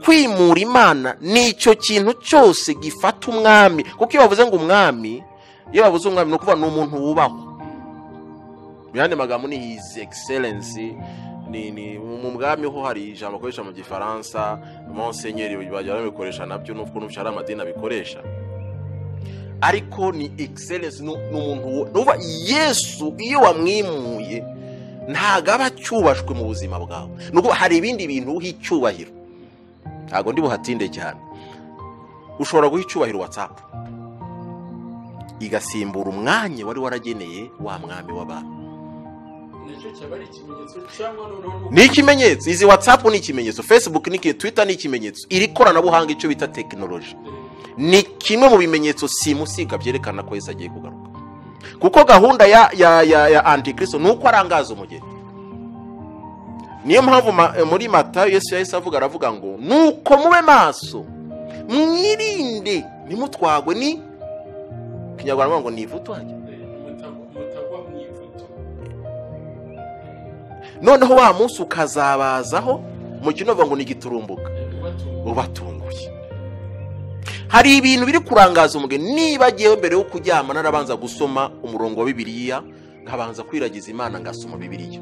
kwimura Imana nicyo kintu cyose gifata umwami. Kuko iyo bavuze ngo umwami, iyo bavuze umwami no kuvuga n'umuntu wubahwa. Yandi magambo ni his excellency, ni mu mwami ho hari ijambo bakoresha mu Gifaransa monseigneur, bajya babikoresha nabyo n'ubwo n'ushara amadini abikoresha, ariko ni excellence n'umuntu nuva. Yesu iyo wamwimuye ntago aba cyubashwe mu buzima bwawe, nuko hari ibindi bintu h'icyubahiro. Ntago ndi buhatinde cyane. Ushobora guha icyubahiro WhatsApp igasimbura umwanya wari warageneye wa mwami w'abantu. Ni ikimenyetso. Izi WhatsApp ni ikimenyetso, Facebook ni Twitter ni ikimenyetso. Iri koranabuhanga icyo bita technology ni kimwe mu bimenyetso simusiga byerekana ko Yesu agiye kugaruka. Kuko gahunda ya ANTI-KRISTO nuko arangaza umugeni. Niyo mpamvu muri Matayo Yesu yahise aravuga ngo nuko mube maso, mwirinde nimutwagwe ni Kinyarwanda ngo nivutwaje. Noneho wa munsi ukazabazaho mu kinova ngo ni giturumbuka ubatunguye. Hari ibintu biri kurangaza umugeni. Niba agiye mbere yo kuryama narabanza gusoma umurongo wa Bibiliya, nkabanza kwiragiza Imana, ngasoma Bibiliya.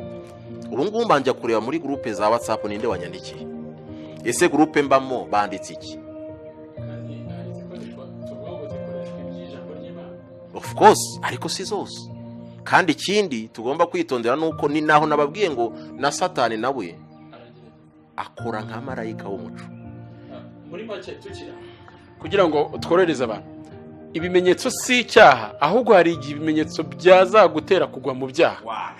Ubu ngubu mbanje kureba muri groupe za WhatsApp ninde wanyandikiye. Ese groupe mbamo banditse iki? Of course, ariko si zose. Kandi ikindi tugomba kwitondera nuko ni naho nababwiye ngo na Satani nawe akora nka marayika w'umuco. Muri make tukira kugira ngo tworereze abantu, ibimenyetso si icyaha, ahubwo hari ibimenyetso byazagutera kugwa mu byaha.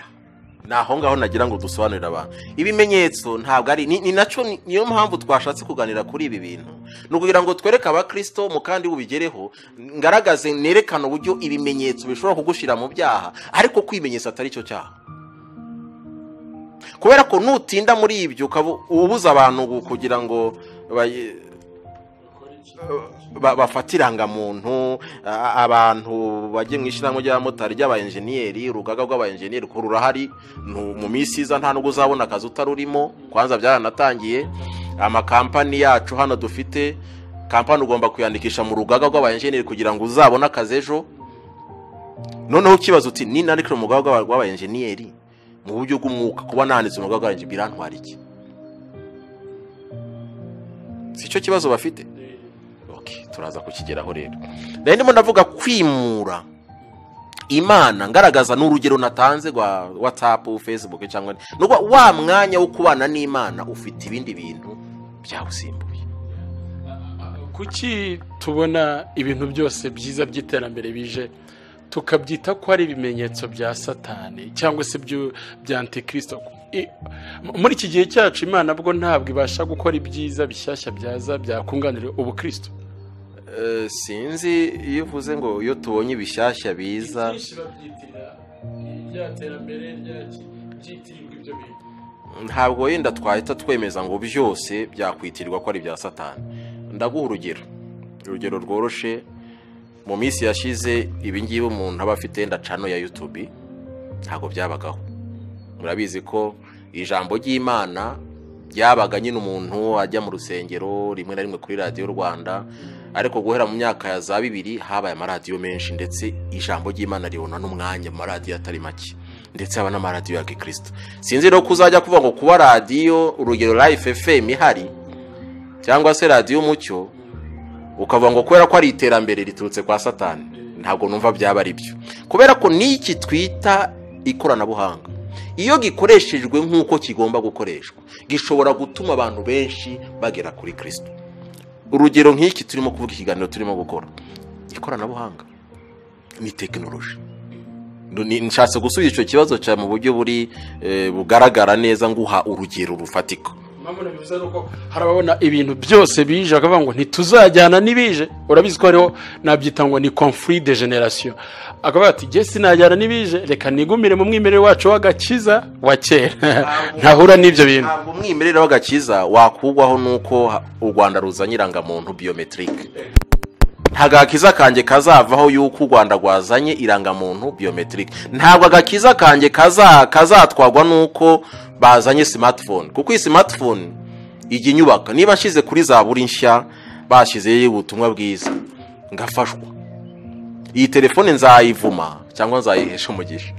Naho ngaho nagira ngo dusobanurire abantu ibimenyetso ntabwo ari ni naco. Niyo mpamvu twashatse kuganira kuri ibi bintu, no kugira ngo twereke abakristo mu kandi ubigereho, ngaragaze nerekana uburyo ibimenyetso bishobora kugushira mu byaha, ariko kwimenyetso atari cyo cyaha. Kubera ko nutinda muri ibyo ubuza abantu kugira ngo bafatiranga muntu, abantu bagiye mwishiramo ry'abamotari ry'abayenjeniyeri, urugaga rw'abayenjeniyeri ko rurahari mu minsi iza, nta nubwo uzabona akazi utarurimo. Kwanza byaranatangiye. Amakampani yacu hano dufite kampani ugomba kuyandikisha mu rugaga rw'abayenjeniyeri kugira ngo uzabone akazi ejo. Noneho ukibaza uti ni narikira mu rugaga rw'abayenjeniyeri mu buryo bw'umwuka, kuba nanditse mu rugaga rw'abayenjeniyeri birantwara iki? Si cyo kibazo bafite. Turaza kukigeraho rero. Ndimo ndavuga kwimura Imana, ngaragaza n'urugero natanze rwa WhatsApp, Facebook cyangwa nuko wa mwanya wo kubana n'Imana ufite ibindi bintu byawusimbuye. Kuki tubona ibintu byose byiza by'iterambere bije tukabyita ko ari ibimenyetso bya Satani cyangwa se bya ANTI-KRISTO? Muri iki gihe cyacu Imana bwo ntabwo ibasha gukora ibyiza bishyashya byaza byakunganira ubukristo. Sinzi iyo uvuze ngo iyo tubonye ibishyashya biza ntabwo yenda twahita twemeza ngo byose byakwitirwa ko ari bya Satani. Ndaguha urugero rworoshe. Mu minsi yashize ibingibi umuntu aba afite yenda channel ya YouTube ntabwo byabagaho. Murabizi ko ijambo ry'Imana byabaga nyine umuntu ajya mu rusengero rimwe na rimwe kuri radio Rwanda, ariko guhera mu myaka ya za 2000 habaye amaradiyo menshi, ndetse ijambo ry'Imana ribona n'umwanya mu maradiyo atari make, ndetse haba n'amaradiyo ya Gikristo. Sinzi rero kuzajya kuvuga ngo kuba radio urugero Live FM ihari cyangwa se radiyo umucyo ukavuga ngo kubera ko ari iterambere riturutse kwa Satani, ntabwo numva byaba ari byo, kubera ko n'iki twita ikoranabuhanga iyo gikoreshejwe nk'uko kigomba gukoreshwa gishobora gutuma abantu benshi bagera kuri Kristo. Urugero nk'iki turimo kuvuga, ikiganiro turimo gukora, ikoranabuhanga ni tekinoloji. Nshatse gusubiza icyo kibazo cya mu buryo buri bugaragara neza, nguha urugero rufatika. Mamuna bivuze nuko harababona ibintu byose bije akavuga ngo ntituzajyana nibije. Urabizi ko ariho nabyita ngo ni conflit de generation. Akavuga ati je sinajyana nibije, reka nigumire mu mwimerere wacu w'Agakiza wa kera. Ntahura n'ibyo bintu. Ntabwo umwimerere w'Agakiza wakugwaho nuko u Rwanda ruzanye irangamuntu biometrique. Ntabwo Agakiza kanjye kazavaho yuko u Rwanda rwazanye irangamuntu biometrique. Ntabwo Agakiza kanjye kazatwagwa nuko bazanye smartphone, kuko iyi smartphone ijya inyubaka. Niba nshize kuri za buri nshya bashizeyo ubutumwa bwiza ngafashwa, iyi telefone nzayivuma cyangwa nzayihesha umugisha.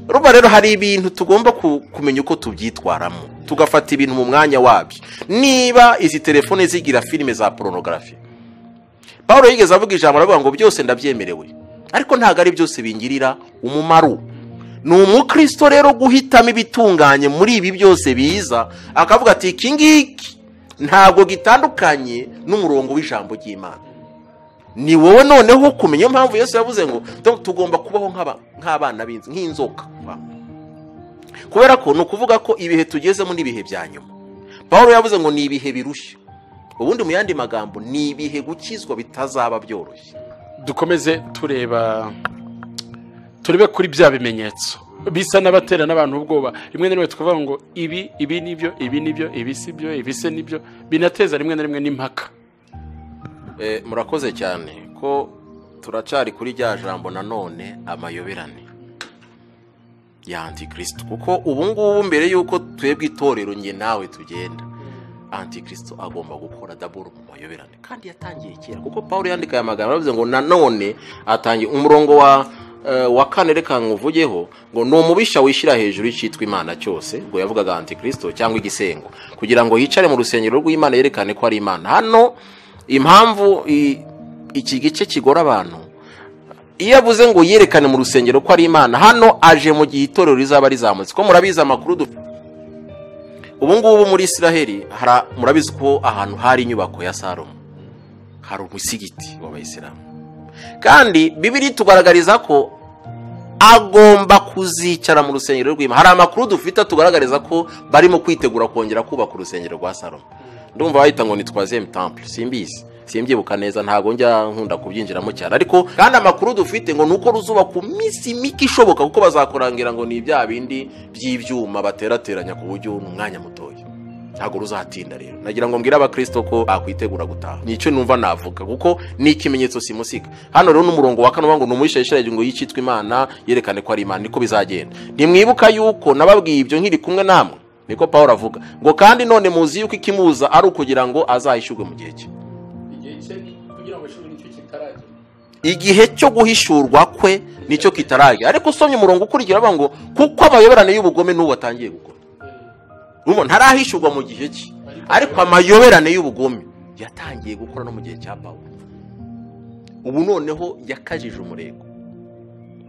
Ruba rero hari ibintu tugomba kumenya uko tubyitwaramo, tugafata ibintu mu mwanya wabyo. Niba izi telefone zigira filime za pornography, Paulo yigeze avuga ijambo aravuga ngo byose ndabyemerewe, ariko ntago ari byose bingirira umumaro. Ni umukristo rero guhitamo ibitunganye muri ibi byose biza, akavuga ati iki ngiki ntabwo gitandukanye n'umurongo w'ijambo ry'Imana. Ni wowe noneho kumenya impamvu Yesu yavuze ngo tugomba kubaho nk'abana b'inzi, nk'inzoka. Kubera ko nukuvuga ko ibihe tugezemo n'ibihe bya nyuma. Paulo yavuze ngo ni ibihe birushya. Ubundi mu yandi magambo ni ibihe gukizwa bitazaba byoroshye. Dukomeze turebe kuri bya bimenyetso bisa n'abatera n'abantu ubwoba. Rimwe na rimwe tukavuga ngo ibi nibyo, ibi sibyo, ibi se nibyo, binateza rimwe na rimwe n'impaka. Murakoze cyane ko turacari kuri rya jambo nanone amayoberane ya ANTI-KRISTO, kuko ubu ngubu mbere yuko twebwe itorero nge nawe tugenda, ANTI-KRISTO agomba gukora double mu mayoberane, kandi yatangiye kera. Kuko Paulo yandika aya magambo aravuze ngo nanone atangiye umurongo wa kane, reka nkuvugeho ngo ni umubisha wishyira hejuru y'icitwa Imana cyose, ngo yavugaga ANTI-KRISTO cyangwa igisengo, kugira ngo yicare mu rusengero rw'Imana yerekane ko ari Imana. Hano impamvu iki gice kigora abantu, iyo avuze ngo yerekane mu rusengero ko ari Imana, hano aje mu gihe itorero rizaba rizamutse. Ko murabizi amakuru ubu ngubu muri Isiraheli murabizi ko ahantu hari inyubako ya Salomo, hari umusigiti w'Abayisilamu, kandi Bibiliya tugaragariza ko agomba kuzicara mu rusengero rw'Imana. Hari amakuru dufite tugaragariza ko barimo kwitegura kongera kubaka urusengero rwa Salomo. Ndumva bahita ngo ni troisième temple, simbizi, simbyibuka neza, ntago njya nkunda kubyinjiramo cyane, ariko kandi amakuru dufite ngo nuko ruzuba ku misi miki ishoboka, kuko bazakorangira ngo ni bya bindi by'ibyuma baterateranya ku buryo n'umwanya mutoya, ntago ruzatinda. Rero nagira ngo mbwira abakristo ko bakwitegura gutaha. Nicyo numva navuga, kuko ni ikimenyetso simusika. Hano rero n'umurongo wa kane ngo numuyishayishiraje ngo yicitwa Imana yerekane ko ari Imana, niko bizagenda. Nimwibuka yuko nababwiye ibyo nkiri kumwe namwe, niko Paulo avuga ngo kandi none muzi yuko ikimuza ari ukugira ngo azahishurwe mu gihe cye. Igihe cyo guhishurwa kwe nicyo kitarage. Ariko usomye umurongo ukurikira avuga ngo kuko amayoberane y'ubugome n'ubu atangiye gukora. Umuntu ntarahishurwa mu gihe cye, ariko amayoberane y'ubugome yatangiye gukora no mu gihe cya Paulo. Ubu noneho yakajije umurego.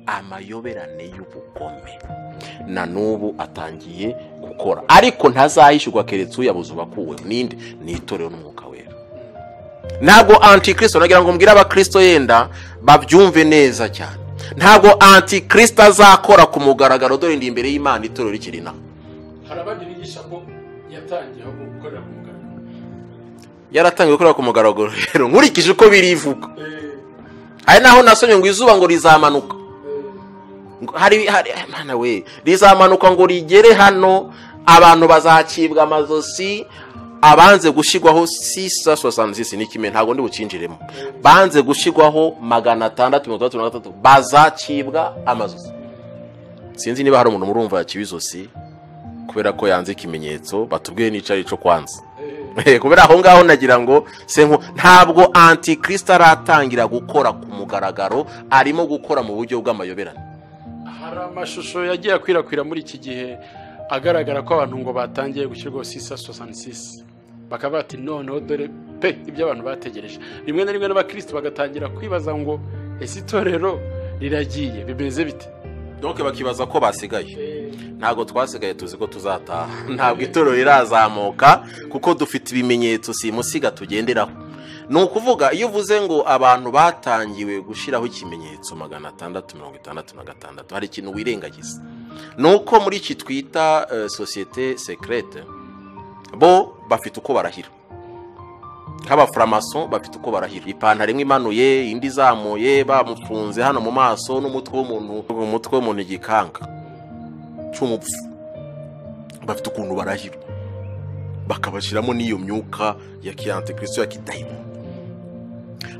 Amayoberane y'ubugome na nubu atangiye gukora, ariko ntazahishurwa keretse uyabuze ubakuwe. Ninde? Ni itorero n'umwuka wera. Ntabwo ANTI-KRISTO, nagira ngo mbwira abakristo yenda babyumve neza cyane, ntabwo ANTI-KRISTO azakora ku mugaragaro. Dore ndi imbere y'Imana, itorero rikiri naho. Harabandi bigisha ko yatangiye gukorera ku mugaragaro, yaratangiye gukorera ku mugaragaro. Rero nkurikije uko birivuga, ari naho nasomye ngo izuba ngo rizamanuka, hari mana we, rizamanuka ngo rigere hano, abantu bazacibwa amazosi, abanze gushigwaho 666 n'ikime, ntago ndi bucinjiremo, banze gushigwaho 633 bazacibwa amazosi. Sinzi niba hari umuntu murumva yakibizosi kubera ko yanze ikimenyetso, batubwiye n'icari cyo kwanza. Kubera aho ngaho nagira ngo senko ntabwo ANTI-KRISTO aratangira gukora ku mugaragaro, arimo gukora mu buryo bw'amayoberane. Hari amashusho yagiye akwirakwira muri iki gihe agaragara ko abantu ngo batangiye gushyirwaho 666. bakaba bati noneho dore pe ibyo abantu bategereje. Rimwe na rimwe n'abakristo bagatangira kwibaza ngo ese itorero riragiye bimeze bite? Donc bakibaza ko basigaye. Ntago twasigaye tuzi ko tuzataha. Ntabwo itorero rirazamuka kuko dufite ibimenyetso simusiga tugenderaho. Nukuvuga iyo uvuze ngo abantu batangiwe gushiraho ikimenyetso 666 hari ikintu wirengagiza. Nuko muri iki twita société secrète bo bafite uko barahira. Nk'abaframason bafite uko barahira. Ipantaro imwe imanuye indi zamuye bamufunze hano mu maso n'umutwe w'umuntu igikanga cy'umupfu. Bafite ukuntu barahira. Bakabashiramo n'iyo myuka ya ANTI-KRISTO ya kidayimoni.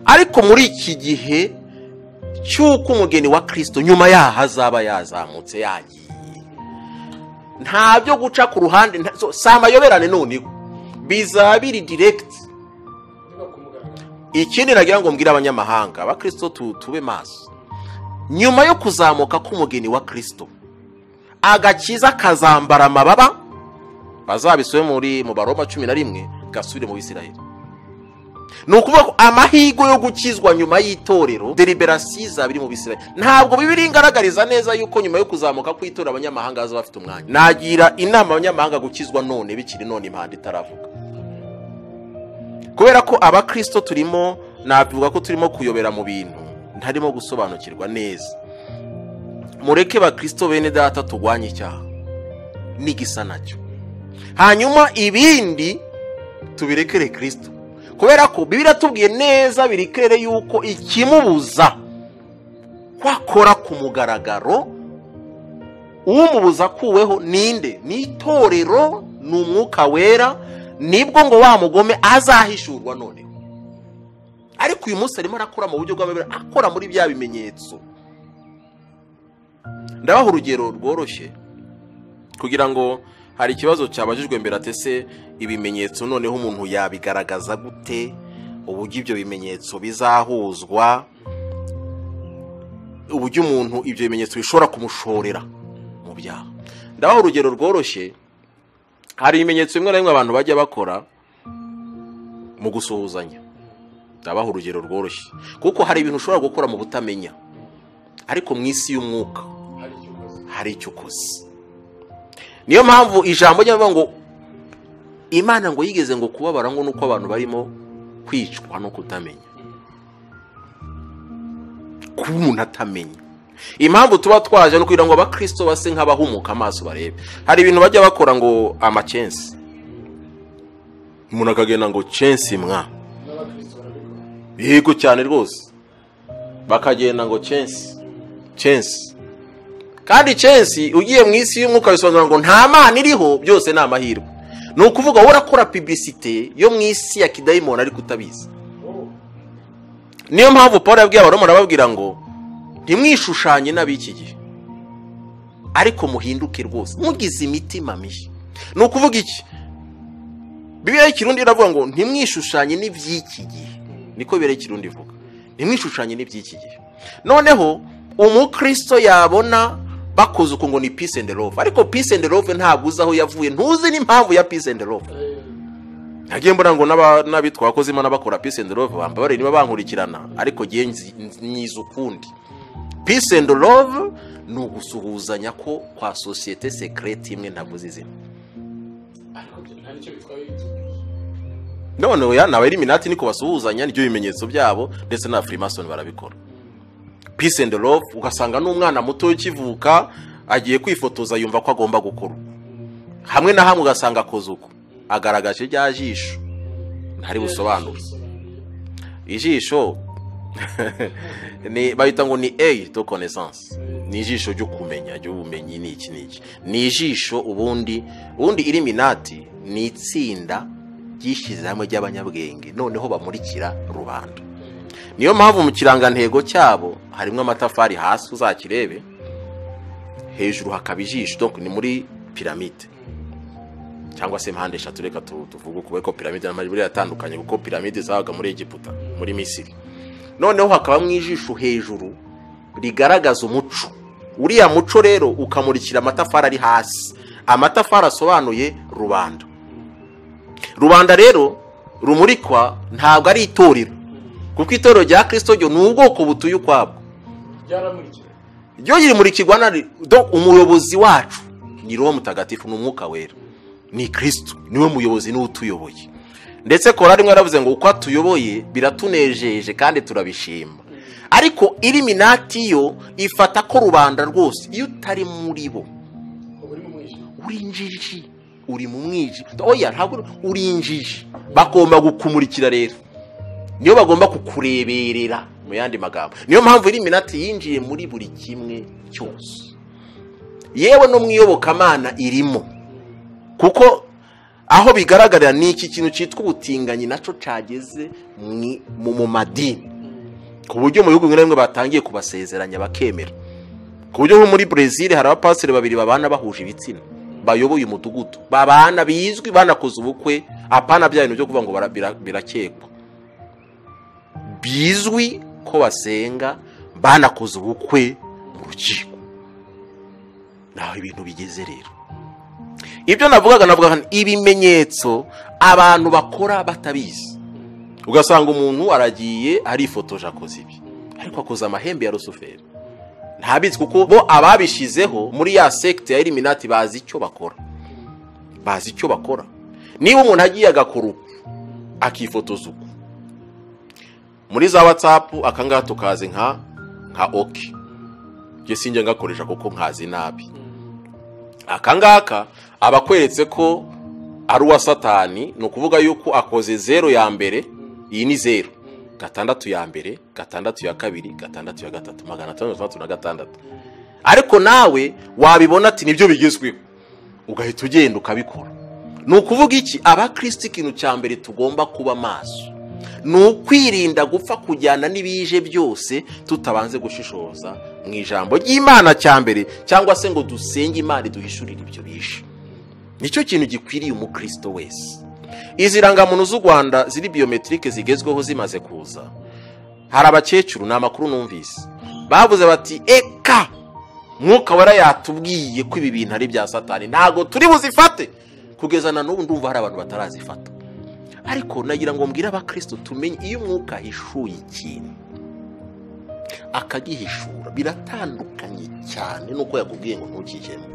Ariko muri iki gihe cy'uko umugeni wa Kristo nyuma hazaba yazamutse yagiye, nta byo guca ku ruhande, amayoberane none bizabiri direct. Ikindi nagira ngo mbwira abanyamahanga abakristo tube maso, nyuma yo kuzamuka k'umugeni wa Kristo agakiza kazambara amababa, bazabiswe mu Baroma 11 gasubire mu Bisirayeli. Nukuvuga ko amahigo yo gukizwa nyuma y'itorero deliberasiyo zabiri mu Bisirayeli. Ntabwo bibiri ingaragariza neza yuko nyuma yo kuzamuka kw'itorero abanyamahanga baza bafite umwanya. Nagira inama abanyamahanga gukizwa none bikiri none impande itaravuga. Kubera ko abakristo turimo navuga ko turimo kuyobera mu bintu ntarimo gusobanukirwa neza. Mureke bakristo bene data tugwanye icyaha n'igisa nacyo, hanyuma ibindi tubirekere Kristo. Kubera ko Bibiliya tubwiye neza birikere yuko ikimubuza kwakora ku mugaragaro, umubuza kuweho ninde? Ni itorero, ni umwuka wera, nibwo ngo wa mugome azahishurwa none. Ariko uyu munsi arimo arakora mu buryo bw'amabere, akora muri bya bimenyetso. Ndabaha urugero rworoshye kugira ngo hari ikibazo cyabajijwe mbere atese ibimenyetso noneho umuntu yabigaragaza gute, uburyo ibyo bimenyetso bizahuzwa, uburyo umuntu ibyo bimenyetso bishobora kumushorera mu byaha. Ndabaha urugero rworoshye. Hari ibimenyetso bimwe na bimwe abantu bajya bakora mu gusuhuzanya. Ndabaha urugero rworoshye kuko hari ibintu ushobora gukora mu butamenya, ariko mu isi y'umwuka hari icyo ukoze. Niyo mpamvu ijambo ry'avuga ngo Imana ngo yigeze ngo kubabara ngo nuko abantu barimo kwicwa no kutamenya, kuba umuntu atamenya. Impamvu tuba twaje no kugira ngo abakristo base nk'abahumuka amaso barebe. Hari ibintu bajya bakora ngo amacensi, umuntu akagenda ngo censi mwa, yego cyane rwose, bakagenda ngo censi. Kandi censi ugiye mu isi y'umwuka bisobanura ngo nta mana iriho, byose ni amahirwe. Ni ukuvuga wowe urakora publicité yo mu isi ya kidayimoni ariko utabizi. Niyo mpamvu Paul yabwiye Abaroma arababwira ngo ntimwishushanye n'abiki gihe, ariko muhinduke rwose mugize imitima mishya. Ni ukuvuga iki? Bibiliya y'Ikirundi iravuga ngo ntimwishushanye n'iby'iki gihe, niko Bibiliya y'Ikirundi ivuga, ntimwishushanye n'iby'iki gihe. Noneho umukristo yabona bakoze uko ngo ni peace and love, ariko peace and love ntabwo uzi aho yavuye, ntuzi n'impamvu ya peace and love. Nagiye mbona ngo n'abitwa abakozi Imana bakora peace and love bambare niba bankurikirana, ariko giye nyiza ukundi. Peace and love ni ugusuhuzanya ko kwa société secrète imwe ntavuze izina. None ya nawe Illuminati niko basuhuzanya, nibyo bimenyetso byabo, ndetse na Freemason barabikora. Peace and love ugasanga n'umwana muto ukivuka agiye kwifotoza yumva ko agomba gukora. Hamwe na hamwe ugasanga akoze uko agaragaje rya jisho ntari busobanura. Ijisho ni bayita ngo ni œil de connaissance, ni ijisho ryo kumenya, ryo bumenyi ni iki niki. Ni ijisho ubundi Illuminati ni itsinda ryishize hamwe ry'abanyabwenge noneho bamurikira rubanda. Niyo mpamvu mu kirangantego cyabo harimo amatafari hasi uzakirebe, hejuru hakaba ijisho, donc ni muri piramide cyangwa se mpande eshatu. Reka tuvuge ko piramide n'amajiburi yatandukanye kuko piramide zabaga muri Egiputa, muri Misiri. Noneho hakaba mu ijisho hejuru rigaragaza umuco. Uriya muco rero ukamurikira amatafari ari hasi. Amatafari asobanuye rubanda. rubanda rero rumurikwa ntabwo ari itorero, kuko itorero rya Kristo ryo ni ubwoko butuye ukwabwo, ryo rimurikirwa na umuyobozi wacu ni Roho Mutagatifu, ni umwuka wera, ni Kristo, niwe muyobozi niwe utuyoboye. Ndetse korari rimwe yaravuze ngo uko atuyoboye biratunejeje kandi turabishima. Ariko Illuminati yo ifata ko rubanda rwose iyo utari muri bo uri injiji, uri mu mwijima. Oya, ntabwo uri injiji, bagomba gukumurikira rero, niyo bagomba kukureberera mu yandi magambo. Niyo mpamvu Illuminati yinjiye muri buri kimwe cyose, yewe no mwiyobokamana irimo, kuko aho bigaragarira ni iki kintu cyitwa ubutinganyi naco cageze mu madini, ku buryo mu bihugu bimwe batangiye kubasezeranya bakemera. Ku buryo nko muri Brazil hari abapasiteri babiri babana bahuje ibitsina, bayoboye umudugudu, babana bizwi, banakoze ubukwe, apana bya bintu byo kuvuga ngo birakekwa, bizwi ko basenga, banakoze ubukwe mu rukiko. Naho ibintu bigeze rero. Ibyo navugaga ibimenyetso abantu bakora batabizi. Ugasanga umuntu aragiye arifotoje akoze ibi, ariko akoze amahembe ya Rusuferi. Ntabizi kuko bo ababishizeho muri ya secte ya Illuminati bazi icyo bakora. Bazi icyo bakora. Niba umuntu agiye agakora akifotoza uko muri za WhatsApp, akanga tukaze nka OK, je sinjye ngakoresha kuko nkazi nabi. Akangaka abakweretse ko ari uwa Satani, no kuvuga yuko akoze 0 ya mbere, iyi ni 0, 6 ya mbere, 6 ya kabiri, 6 ya gatatu, 536. Ariko nawe wabibona ati nibyo bigezweho, ugahita ugenda ukabikora. No kuvuga iki? Abakristo ikintu cya mbere tugomba kuba maso, no kwirinda gupfa kujyana n'ibije byose tutabanze gushishoza mu ijambo ry'Imana cya mbere, cyangwa se ngo dusenge Imana duhishurire ibyo bishe. Nicyo kintu gikwiriye umukristo wese. Izi rangamuntu z'u Rwanda ziri biometrike zigezweho zimaze kuza, hari abakecuru n'amakuru numvise bavuze bati eka mwuka wera yatubwiye ko ibi bintu ari bya Satani, ntago turi buzifate. Kugeza na n'ubu ndumva hari abantu batarazifata. Ariko nagira ngo mbwira abakristo tumenye, iyo mwuka hishuye ikintu akagihishura biratandukanye cyane nuko yakubwiye ngo ntukijemo.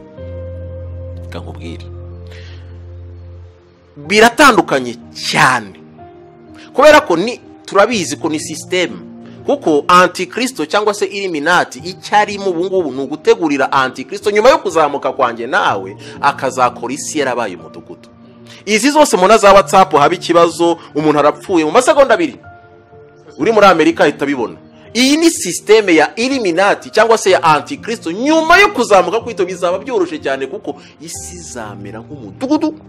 Kakubwira biratandukanye cyane, kubera ko ni turabizi ko ni system, kuko ANTI-KRISTO cyangwa se Illuminati icyari mu bungubu ni ugutegurira ANTI-KRISTO nyuma yo kuzamuka kwanjye nawe akazakora isi yarabaye umudugudu. Izi zose muna za WhatsApp haba ikibazo, umuntu arapfuye mu masegonda 2 uri muri Amerika ahita bibona. Iyi ni system ya Illuminati cyangwa se ya ANTI-KRISTO nyuma yo kuzamuka kwito bizaba byoroshye cyane, kuko isi zamera nk'umudugudu,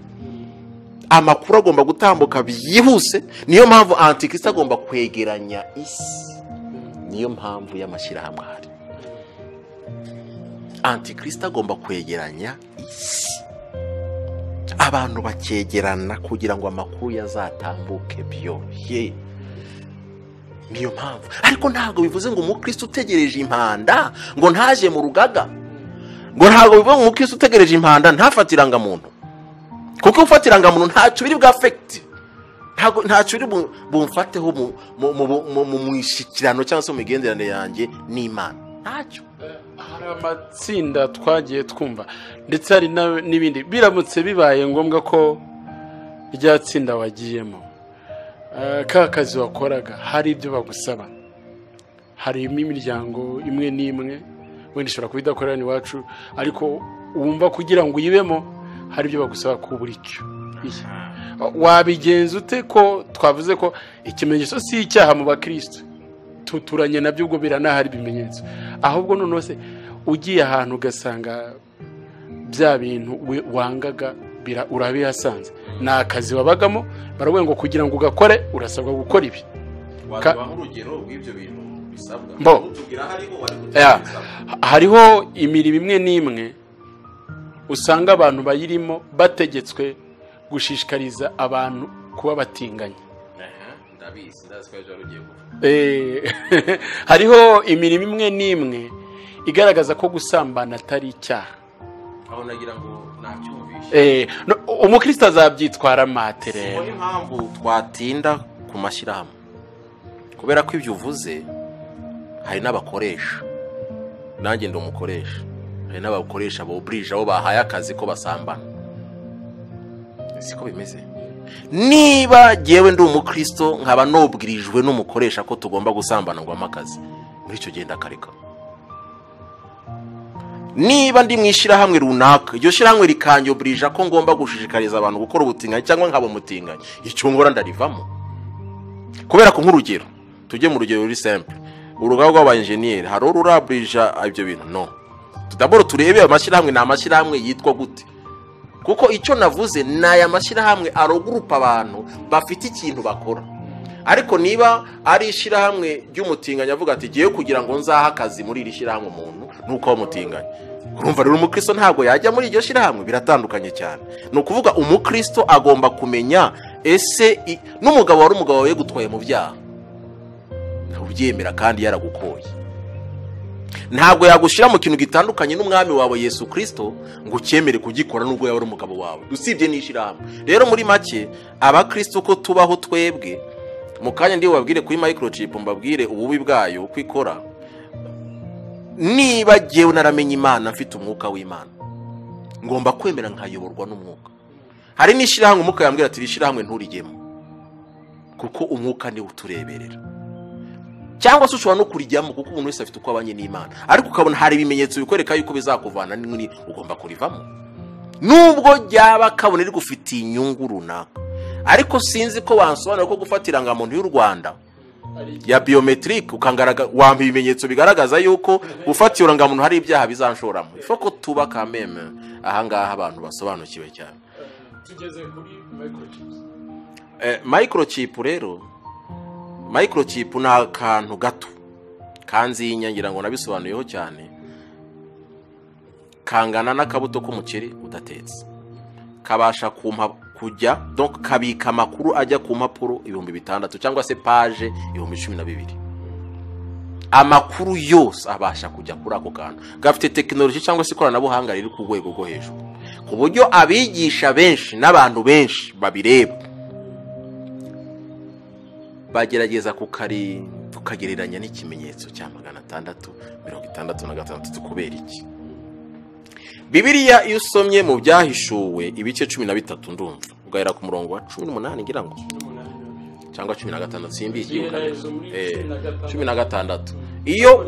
amakuru agomba gutambuka byihuse. Niyo mpamvu ANTI-KRISTO agomba kwegeranya isi, niyo mpamvu y'amashyirahamwe hari. ANTI-KRISTO agomba kwegeranya isi, abantu bakegerana kugira ngo amakuru yazatambuke byoroshye. Niyo mpamvu. Ariko ntago bivuze ngo umukristo utegereje impanda ngo ntaje mu rugaga, ngo ntago bivuze ngo umukristo utegereje impanda ntafatiranga muntu, kuko ufatiranga muntu ntacyo biri bwa affect, ntacyo biri bumfateho mu mwishikirano cyangwa se mu migenderanire yanjye n'Imana, ntacyo. Hari amatsinda twagiye twumva, ndetse hari n'ibindi biramutse bibaye ngombwa ko rya tsinda wagiyemo ka kazi wakoraga hari ibyo bagusaba, hari imiryango imwe n'imwe wenda ishobora kuba idakorera iwacu, ariko wumva kugira ngo uyibemo hari ibyo bagusaba ko buri cyo wabigenza ute? Ko twavuze ko ikimenyetso si icyaha mu bakristo, tuturanye nabyo ubwo biranahari ibimenyetso. Ahubwo none se ugiye ahantu ugasanga bya bintu wangaga urabihasanze, na akazi wabagamo, baravuga ngo kugira ngo ugakore urasabwa gukora ibi. Wabaho urugero rw'ibyo bintu bisabwa, utugira hariho imirimo imwe n'imwe usanga abantu bayirimo bategetswe gushishikariza abantu kuba batinganya. Hariho imirimo imwe n'imwe igaragaza ko gusambana atari icyaha, aho nagira ngo nacyumvishe umukristo azabyitwara mate rero. niyo mpamvu twatinda ku mashyirahamwe kubera ko ibyo uvuze hari n'abakoresha, nanjye ndi umukoresha, hari n'abakoresha boburije abo bahaye akazi ko basambana. Siko bimeze. Niba jewe ndi umukristo nkaba nobwirijwe n'umukoresha ko tugomba gusambana ngo amakazi, muri icyo genda kareka. Niba ndi mwishirahamwe runaka, iryo shirahamwe rikanyobrija ko ngomba gushishikariza abantu gukora ubutinganyi cyangwa nkabo mutinganyi, icyo ngora ndarivamo. Kubera ko nk'urugero, tujye mu rugero ruri simple. Urugaga rw'aba engineer hari ururabrija ibyo bintu no. Tudaboro turebe amashirahamwe na amashirahamwe yitwa gute. Kuko icyo navuze naya mashirahamwe arogurupa abantu bafite ikintu bakora. Ariko niba ari ishirahamwe ry'umutinganya avuga ati giye kugira ngo nzaha akazi muri iri shirahamwe umuntu nuko wamutinganya, urumva rero umukristo ntabwo yajya muri iryo shirahamwe, biratandukanye cyane. No kuvuga umukristo agomba kumenya ese n'umugabo wari umugabo we gutwaye mu byaha ubyemera kandi yaragukoye, ntabwo yagushira mu kintu gitandukanye n'umwami wawe Yesu Kristo ngo ukemere kugikora nubwo yaba ari umugabo wawe, dusibye n'ishirahamwe. Rero muri make abakristo ko tubaho twebwe mu kanya ndiye wabwire kuri microchip mbabwire ububi bwayo kwikora. Niba jewe naramenye Imana mfite umwuka w'Imana ngomba kwemera nkayoborwa n'umwuka. Hari n'ishirahamwe umuka yambwira ati ishirahamwe nturijyemo kuko umwuka ni utureberera, cyangwa se ushobora no kurijyamo kuko umuntu wese afite uko abanye n'Imana, ariko ukabona hari ibimenyetso bikwereka yuko bizakuvana n'ini ugomba kurivamo nubwo ryaba kabone iri gufitiye inyungu runaka. Ariko sinzi ko wansobanura ko gufatira ngamuntu y'u Rwanda ya biometric ukangaraga wampa ibimenyetso bigaragaza yuko gufatiye urangamuntu hari ibyaha bizanshoramo. Ifo ko tuba kameme ahangaha abantu basobanukiwe cyane. Tugeze kuri microchips. Microchip rero, microchip ni akantu gato kanzi inyangira ngo nabisobanuyeho cyane, kangana n'akabuto k'umuceri udatetse, kabasha kujya donc kabika amakuru ajya ku mpapuro 6,000 cyangwa se page 12,000. Amakuru yose abasha kujya kuri ako kantu, gafite technology cyangwa se ikoranabuhanga riri ku rwego rwo hejuru, ku buryo abigisha benshi n'abantu benshi babireba bagerageza kukagereranya n'ikimenyetso cya 666 kubera iki. Bibiliya iyo usomye mu byahishuwe ibice 13 ndumva ugahera ku murongo wa 18 ngira ngo cyangwa 16 simbiye 16. Iyo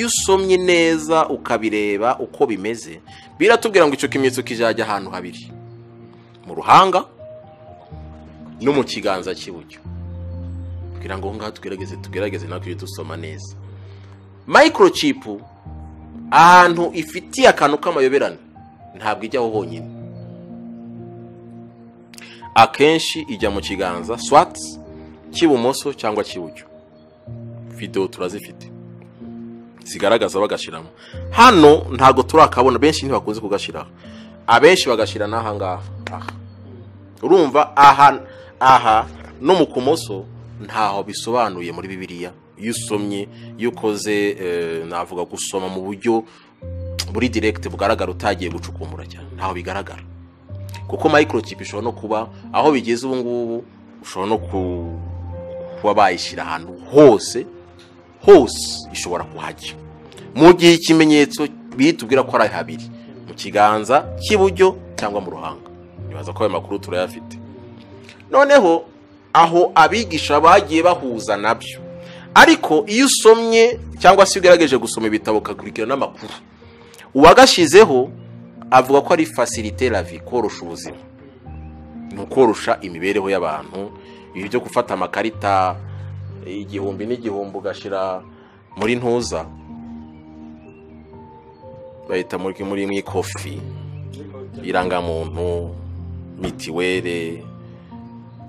usomye neza ukabireba uko bimeze, biratubwira ngo icyo kimenyetso kijajya ahantu habiri, mu ruhanga no mu kiganza cy'iburyo. Kugira ngo ngaha tugerageze nakwiye dusoma neza. Microchip ahantu ifitiye akantu k'amayoberane ntabwo ijyaho honyine, akenshi ijya mu kiganza swat cy'ibumoso cyangwa cy'iburyo. Video turazifite zigaragaza bagashiramo. Hano ntago turakabona, benshi ntibakunze kugashiraho, abenshi bagashira naha ngaha. Urumva aha no mu kumoso ntaho bisobanuye muri Bibiliya. Iyo usomye yukoze navuga gusoma mu buryo buri direct bugaragara utagiye gucukumbura cyane, ntaho bigaragara. Kuko microchip ishobora no kuba aho bigeze ubu ngubu, ushobora no kuba bayishira ahantu hose ishobora kuhajya, mu gihe ikimenyetso bitubwira ko ari habiri, mu kiganza cy'iburyo cyangwa mu ruhanga. Nibaza ko ayo makuru turayafite. Noneho aho abigisha bagiye bahuza nabyo, ariko iyo usomye cyangwa se ugerageje gusoma ibitabo kakurikira n'amakuru, uwagashizeho avuga ko ari faciliter la vie, korosha ubuzima, nukorosha imibereho y'abantu. Ibi byo gufata amakarita igihumbi n'igihumbi ugashira muri ntuza bayita muri mw'ikofi, irangamuntu, mitiwere,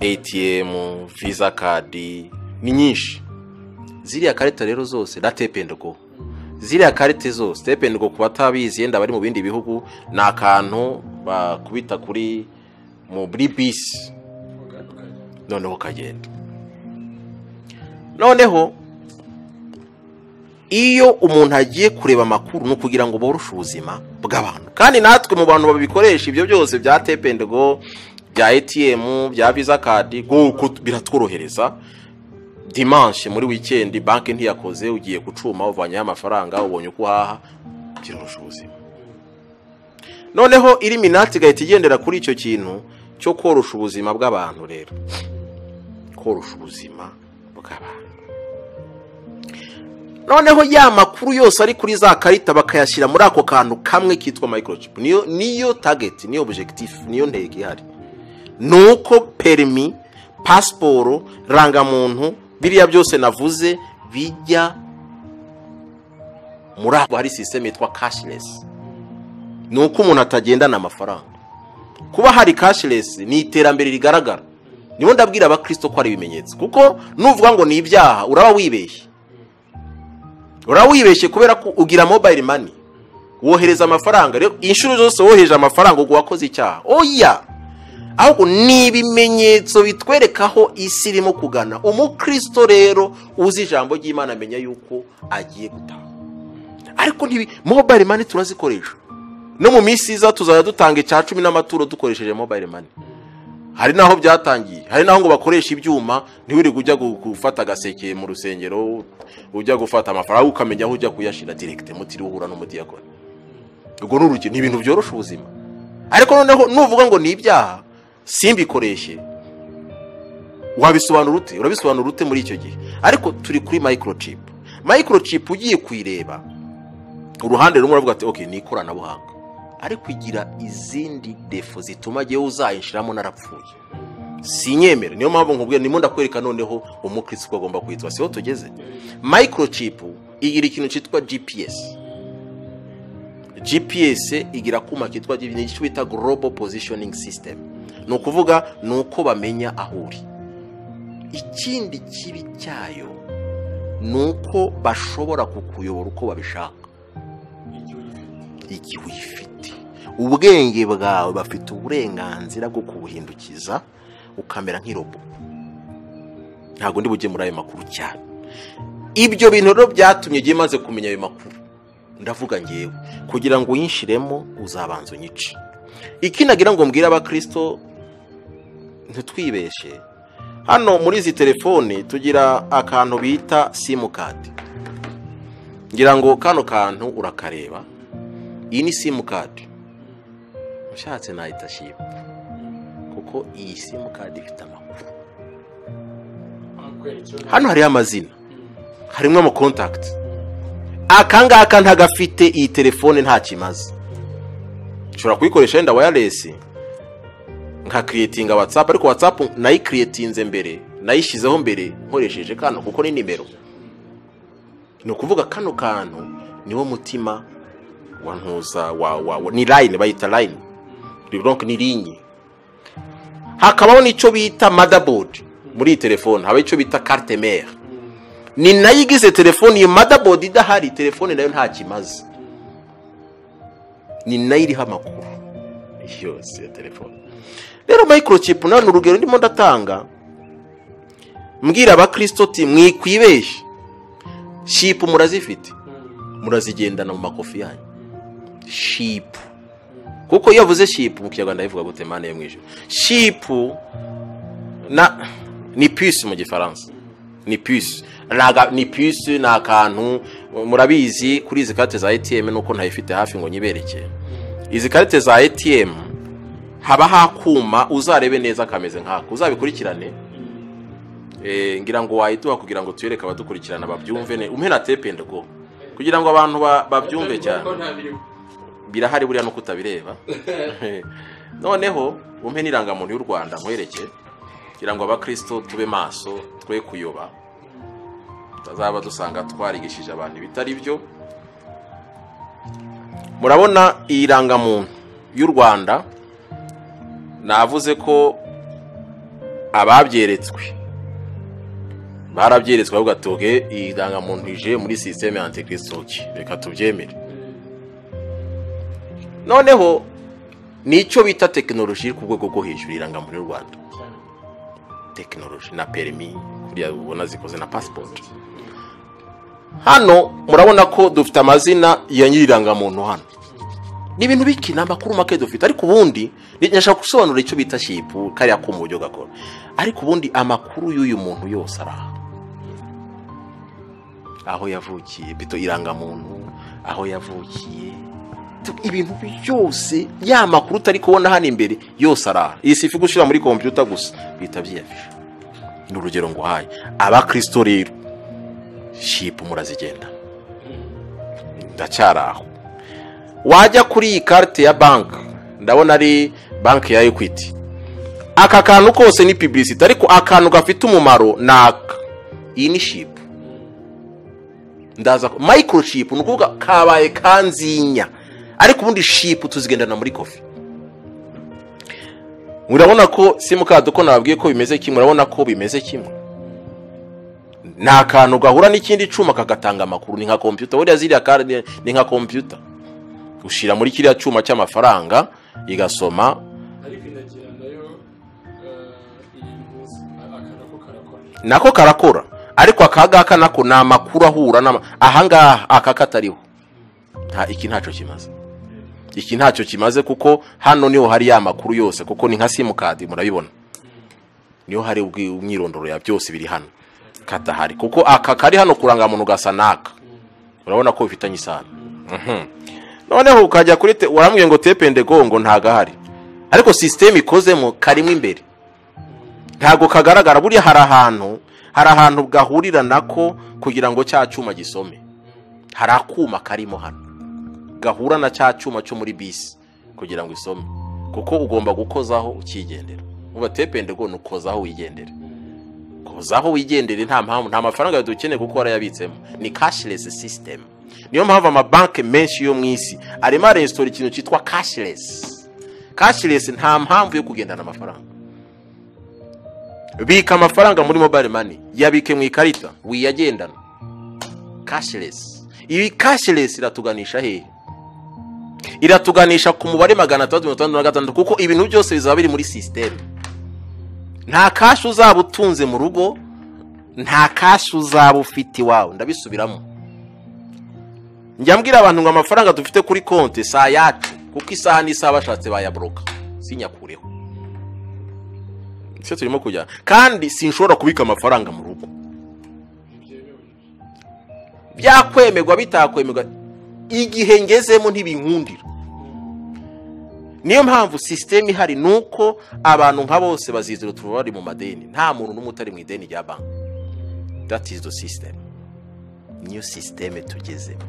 ATM, visa card ni nyinshi. Ziriya karita rero zose na tependego, ziriya karite zose tependego ku batabizi yenda bari mu bindi bihugu, ni akantu bakubita kuri mu bisi noneho kagenda. Noneho iyo umuntu agiye kureba amakuru no kugira ngo boroshe ubuzima, bw'abantu. Kandi natwe mu bantu babikoresha ibyo byose bya tependego, bya ATM, bya visa card, biratworohereza. Dimanche muri weekend banki ntiyakoze, ugiye gucuma uvanye amafaranga, ubonye uko uhaha, birorosha ubuzima. Noneho Illuminati gahita igendera kuri icyo kintu cyo korosha ubuzima bw'abantu rero. Korosha ubuzima bw'abantu. Noneho ya makuru yose ari kuri za karita bakayashyira muri ako kantu kamwe kitwa microchip. Niyo target, niyo objectif, niyo ntego ihari. Nuko permis, passport, rangamuntu, biriya byose navuze bijya muri abo hari system yitwa cashless. Nuko umuntu atagendana amafaranga. Kuba hari cashless ni iterambere rigaragara. Niho ndabwira abakristo ko ari ibimenyetso. Kuko nuvuga ngo ni ibyaha uraba wibeshye. Urawibeshye kubera ko ugira mobile money. Wohereza amafaranga. Rero inshuro zose woheje amafaranga ugo wakoze icyaha. Oya. Ahubwo ni ibimenyetso bitwerekaho isi irimo kugana. Umukristo rero uzi ijambo ry'Imana amenya yuko agiye gutaha. Ariko ntibi mobile money turazikoresha. No mu minsi iza tuzajya dutanga icya 10 n'amaturo dukoresheje mobile money. Hari naho byatangiye, hari naho ngo bakoresha ibyuma, ntiwiri kujya gufata gaseke mu rusengero, ujya gufata amafaranga ukamenya aho ujya kuyashira direct mutiri uhura n'umudiyakoni. Ubwo n'uruki ni ibintu byorosha ubuzima. Ariko noneho nuvuga ngo ni ibyaha simbikoreshe, wabisobanura ute? Urabisobanura ute muri icyo gihe? Ariko turi kuri microchip. Microchip ugiye kwireba uruhande rumwe uravuga ati okay ni ikoranabuhanga, ariko igira izindi defo zituma giye uzayishiramo narapfuye. Sinyemera, niyo mpamvu nkubwiye nimo ndakwereka noneho umukristo agomba kwitwa. Siho tugeze. Microchip igira ikintu cyitwa GPS. GPS igira kuma kitwa nicyo bita global positioning system. No kuvuga nuko bamenya aho uri. Ikindi kibi cyayo nuko bashobora kukuyobora uko babishaka. Igihe uyifite ubwenge bwawe bafite uburenganzira bwo kubuhindukiza ukamera nk'irobo. Ntago ndi bujye muri ayo makuru cyane. Ibyo bintu rero byatumye giye maze kumenya ayo makuru. Ndavuga ngewe kugira ngo uyinshiremo uzabanza unyice. Ikinagira ngo mbwira abakristo ntitwibeshe. Hano muri izi telefone tugira akantu bita SIM card. Ngira ngo kano kantu urakareba. Iyi ni SIM card. Ushatse nahita shipa. Kuko iyi SIM card ifite amakuru. Hano hari amazina. Harimo ama contact. Akangaka ntagafite iyi telefone nta kimaze. Ushobora kuyikoresha enda wireless nka creating WhatsApp, ariko WhatsApp nayi creatinze mbere, nayishizeho mbere nkoresheje kano kuko ni nimero. No kuvuga kano kantu niwo mutima wantuza ni line bayita line. Donc ni ligne. Hakabaho nico bita motherboard muri telefone, haba ico bita carte mère. Ni nayigize telefone iyi motherboard idahari telefone nayo nta kimaze. Ni nayiriho amakuru yose ya telefone. Rero microchip nano urugero ndimo ndatanga mbwira abakristo ti mwikwibeshe. Ship murazifite, murazigendana mu makofi yanyu. Ship kuko yavuze ship mu Kinyarwanda ivuga gute Mana yo mw'Ijuru? Ship na ni puce mu Gifaransa. Ni puce. Ni puce na akantu murabizi kuri izi karite za ATM nuko ntayifite hafi ngo nyibereke. Izi karite za ATM haba hakuma uzarebe neza kameze nkako. Uzabikurikirane. Ngira ngo wayituha kugira ngo tuyereke abadukurikirana babyumve ne umpe na tependego kugira ngo abantu babyumve cyane. Birahari buriya no kutabireba. Noneho umpe nirangamuntu y'u Rwanda nkwereke kugira ngo abakristo tube maso twe kuyoba. Tazaba dusanga twarigishije abantu bitari byo. Murabona irangamuntu y'u Rwanda navuze ko ababyeretswe barabyeretswe ahubwo atoge irangamuntu ije muri systeme ANTI-KRISTO. Reka tubyemere. Noneho nico bita technology ku rwego rwo hejuru irangamuntu y'u Rwanda. Technology na permis kuriya ubona zikoze na passport. Hano murabona ko dufite amazina ya nyirangamuntu hano. ni ibintu bikina amakuru make dufite, ariko ubundi nashaka gusobanura icyo bita shipu kariya ko mu buryo gakora, ariko ubundi amakuru y'uyu muntu yose araha, aho yavukiye bito irangamuntu, aho yavukiye, ibintu byose ya makuru utari kubona hano imbere yose araha. Iyi sifi gushira muri computer gusa bita byiyafisha. Ni urugero ngo haye ABAKRISTO rero shipu murazigenda ndacyaraho. Wajya kuri iyi carte ya bank, ndabona ari bank ya Equity, aka kantu kose ni publicity, ariko akantu gafite umumaro naka, iyi ni shipu. Ndaza microchip nukuvuga kabaye kanzinya, ariko ubundi shipu tuzigendana muri kofi. Murabona ko simukadi ko nababwiye ko bimeze kimwe, murabona ko bimeze kimwe. Nta kantu gahura n'ikindi cuma kagatanga amakuru, ni nka computer. Buriya ziriya card ni nka computer, ushira muri kiriya cuma cy'amafaranga igasoma, ariko inagira nayo nako karakora, ariko akagaka nako na makuru ahura ahangaha akakatariho. Iki ntacyo kimaze, iki ntacyo kimaze, kuko hano niho hari ya makuru yose, kuko ni nka simukadi murabibona, niho hari umwirondoro ya byose biri hano katahari, kuko aka kari hano kuranga muntu gasa naka, urabona ko bifitanye isano. Noneho ukajya kuri urambwiye ngo tepende gongo ntagahari, ariko system ikozemo karimo imbere ntago kagaragara. Buri hari ahantu gahurira nako kugira ngo cya cyuma gisome, hari akuma karimo hano gahura na cya cyuma cyo muri bisi kugira ngo isome, kuko ugomba gukozaho ukigendera. Uba tepende go nukozaho wigendere, kozaho wigendere, nta mpamvu, nta mafaranga dukeneye kuko warayabitsemo, ni cashless system. Niyo mpamvu amabanki menshi yo mwisi arimo arestore ikintu cyitwa cashless. Cashless nta mpamvu yo kugendana amafaranga. Bika amafaranga muri mobile money, yabike mu ikarita wiyagendana. Cashless. Iyi cashless iratuganisha hehe? Iratuganisha ku mubare 366, kuko ibintu byose bizaba biri muri system. Nta cash uzaba utunze mu rugo, nta cash uzaba ufite iwawe. Ndabisubiramo, njyambwira abantu ngo amafaranga dufite kuri konti saa yacu, kuko isaha n'isaha bashatse bayabroka, sinyakureho. Cyo turimo kujya, kandi sinshobora kubika amafaranga mu rugo, byakwemerwa bitakwemerwa, igihe ngezemo ntibinkundira. Niyo mpamvu system ihari nuko abantu nka bose bazizira turubari mu madeni, nta muntu n'umutari mu ideni rya bank. That is the system, new system tugezemo.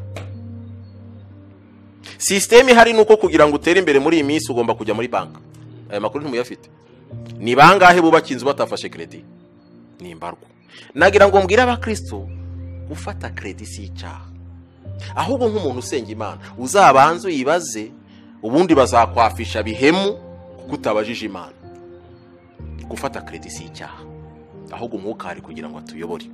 System ihari nuko kugira ngo utere imbere muri iyi minsi ugomba kujya muri bank. Aya makuru ntimuyafite? Ni bangahe bubaka inzu batafashe credit? Ni imbarwa. Nagira ngo mbwira ABAKRISTO gufata credit si icyaha, ahubwo nk'umuntu usenga Imana uzabanze yibaze, ubundi bazakwafisha bihemu kuko utabajije Imana. Gufata credit si icyaha, ahubwo umwuka ari kugira ngo atuyobore.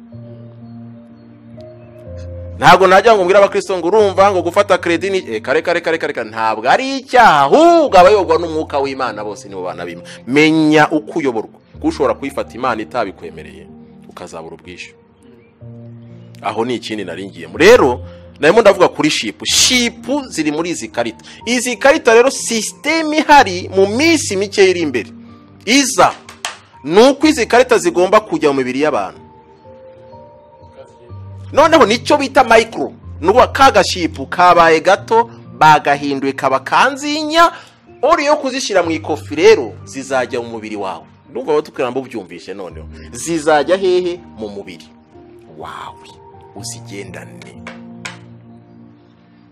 Ntabwo najya ngo mbwira ABAKRISTO ngo urumva ngo gufata credit ni kare ntabwo ari icyaha, ahubwo abayobwa n'umwuka w'Imana bose nibo bana bima. Menya uko uyoborwa, kushobora kwifata Imana itabikwemereye ukazabura ubwisho. Aho ni ikindi naringiyemo. Rero narimo ndavuga kuri shipu ziri muri izi karita. Izi karita rero system ihari mu minsi mike iri imbere iza nuko izi karita zigomba kujya mu mibiri y'abantu. Noneho nicyo bita micro, nuwa kagashipu kabaye gato bagahinduye kaba kanzinya, uri yo kuzishira mu ikofi rero zizajya mu mubiri wawe. Ndumva batukirambo byumvishe, noneho zizajya hehe? Mu mubiri wawe uzigendane.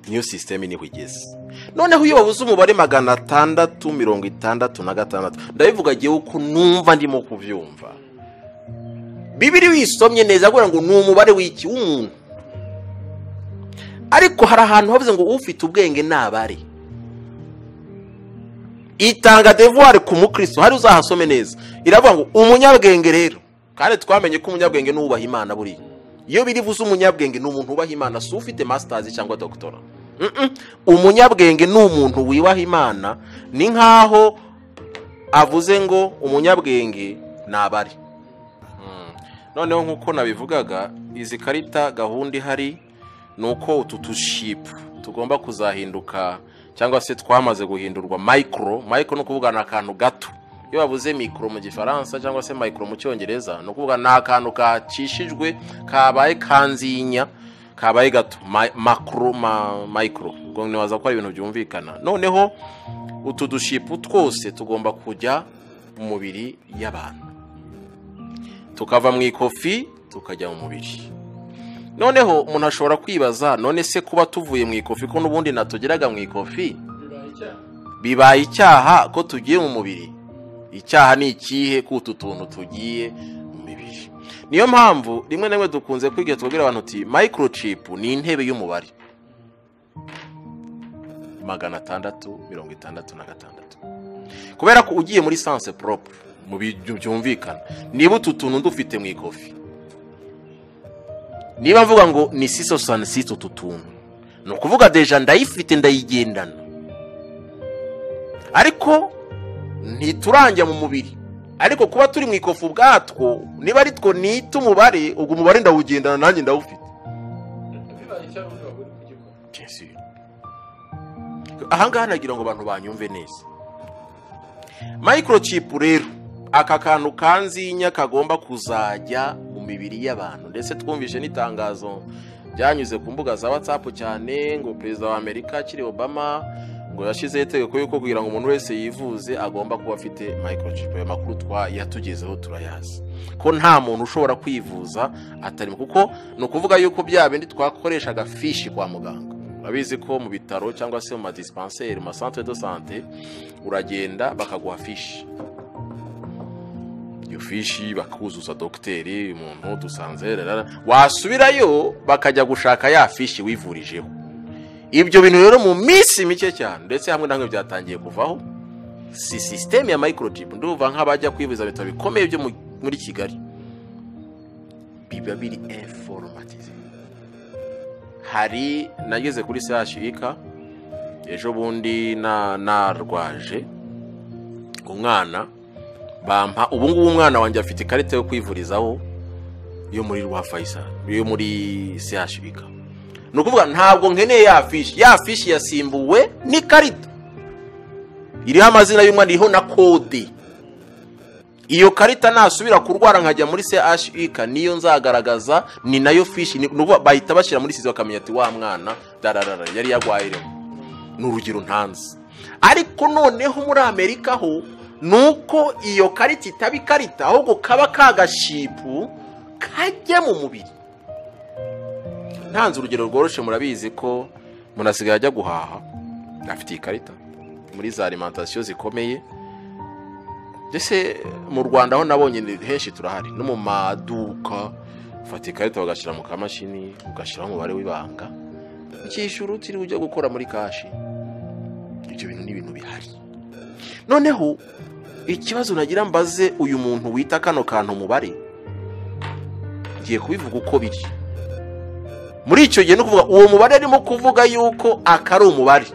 New system ni wigeze. Noneho iyo wabuze umubare 666, ndabivuga giye uko numva ndimo kuvyumva. Bibiri wisomye neza gura ngo ni umubare w'iki w'umuntu, ariko hari ahantu havuze ngo ufite ubwenge nabare. Itanga devoir ku mukristo, hari uzahasome neza. Iravuga ngo umunyabwenge rero, kandi twamenye ko umunyabwenge nubaha Imana buri. Iyo birivuze umunyabwenge ni umuntu ubaha Imana, si ufite masters cyangwa doctora. Umunyabwenge ni umuntu wibaha Imana, ni nkaho avuze ngo umunyabwenge nabare. Noneho nkuko nabivugaga, izi karita gahunda ihari nuko utu tushipu tugomba kuzahinduka cyangwa se twamaze guhindurwa micro no kuvuga na kantu gato. Iyo bavuze micro mu gifaransa cyangwa se micro mu cyongereza no kuvuga na kantu kacishijwe kabaye kanzinya kabaye gato. Micro ngo nibaza ko ari ibintu byumvikana. Noneho utu dushipu twose tugomba kujya mu mubiri y'abantu, tukava mu ikofi tukajya mu mubiri. Noneho umuntu ashobora kwibaza, none se kuba tuvuye mu ikofi ko n'ubundi natugeraga mu ikofi bibaye icyaha ko tugiye mu mubiri? Icyaha ni ikihe ko utu tuntu tugiye mu mibiri? Niyo mpamvu rimwe na rimwe dukunze kwiga tubwira abantu uti microchip ni intebe y'umubare 666, kubera ko ugiye muri sens propre mu byumvikana. Niba utu tuntu dufite mu ikofi, niba mvuga ngo ni 666 utu tuntu, no kuvuga deja ndayifite ndayigendana, ariko ntituranja mu mubiri. Ariko kuba turi mu ikofi ubwatwo, niba ari two nita umubare, ubwo umubare ndawugendana nanjye ndawufite. Ahangaha nagira ngo abantu banyumve neza. Microchip rero, aka kantu kanzinya kagomba kuzajya mu mibiri y'abantu. Ndetse twumvishe n'itangazo byanyuze ku mbuga za WhatsApp cyane ngo Perezida wa Amerika kiri Obama ngo yashizeho itegeko yuko kugira ngo umuntu wese yivuze agomba kuba afite microchip. Ayo makuru yatugezeho turayazi ko nta muntu ushobora kwivuza atarimo, kuko no kuvuga yuko bya bindi twakoreshaga fishi kwa muganga. Abizi ko mu bitaro cyangwa se mu dispensaire, mu centre de santé, uragenda bakaguha fishi. Iyo fishi bakuzuza docteur umuntu dusanze wasubirayo bakajya gushaka ya fishi wivurijeho. Ibyo bintu rero mu minsi mike cyane, ndetse hamwe namwe byatangiye kuvaho. Si system ya microchip nduva nk'abajya kwivuza bitaro bikomeye byo muri Kigali biba biri informatize. Hari nageze kuri CHUK ejo bundi narwaje umwana, bampa ubu ngubu umwana wanjye afite ikarita yo kwivurizaho yo muri rwa Faisal, yo muri CHUK. Nukuvuga ntabwo nkeneye ya fishi yasimbuwe n'ikarita iriho amazina y'umwana, iriho na kode. Iyo karita nasubira kurwara nkajya muri CHUK niyo nzagaragaza, ni nayo fishi. Nukuvuga bahita bashyira muri sizo bakamenya ati wa mwana dararara yari yagwaye. N'urugero ntanze. Ariko noneho muri Amerika ho nuko iyo karita itaba ikarita, ahubwo kaba kagashipu kajya mu mubiri. Ntanze urugero rworoshe, murabizi ko munasigaye ajya guhaha afite ikarita muri za alimentation zikomeye. Ndetse mu Rwanda ho nabonye henshi turahari, no mu maduka ufata ikarita bagashyira mu kamashini, ugashyiraho umubare w'ibanga, ikishyura utiri ujya gukora muri kashi. Ibyo bintu ni ibintu bihari. Noneho ikibazo nagira mbaze uyu muntu wita kano kantu umubare, ngiye kubivuga uko biri. Muri icyo gihe no kuvuga uwo mubare arimo kuvuga yuko akari umubare,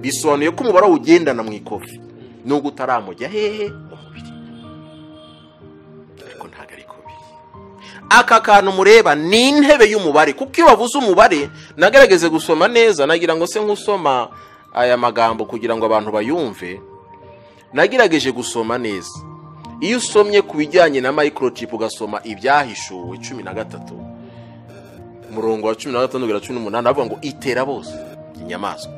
bisobanuye ko umubare ugendana mu ikofi nubwo utaramujya hehe mu mubiri. Ariko ntago ari ko biri. Aka kantu mureba ni intebe y'umubare, kuko iyo bavuze umubare, nagerageze gusoma neza, nagira ngo se nkusoma aya magambo kugira ngo abantu bayumve. Nagerageje gusoma neza. Iyo usomye ku bijyanye na microchip ugasoma ibyahishuwe 13 murongo wa 15-18 avuga ngo itera bose inyamaswa,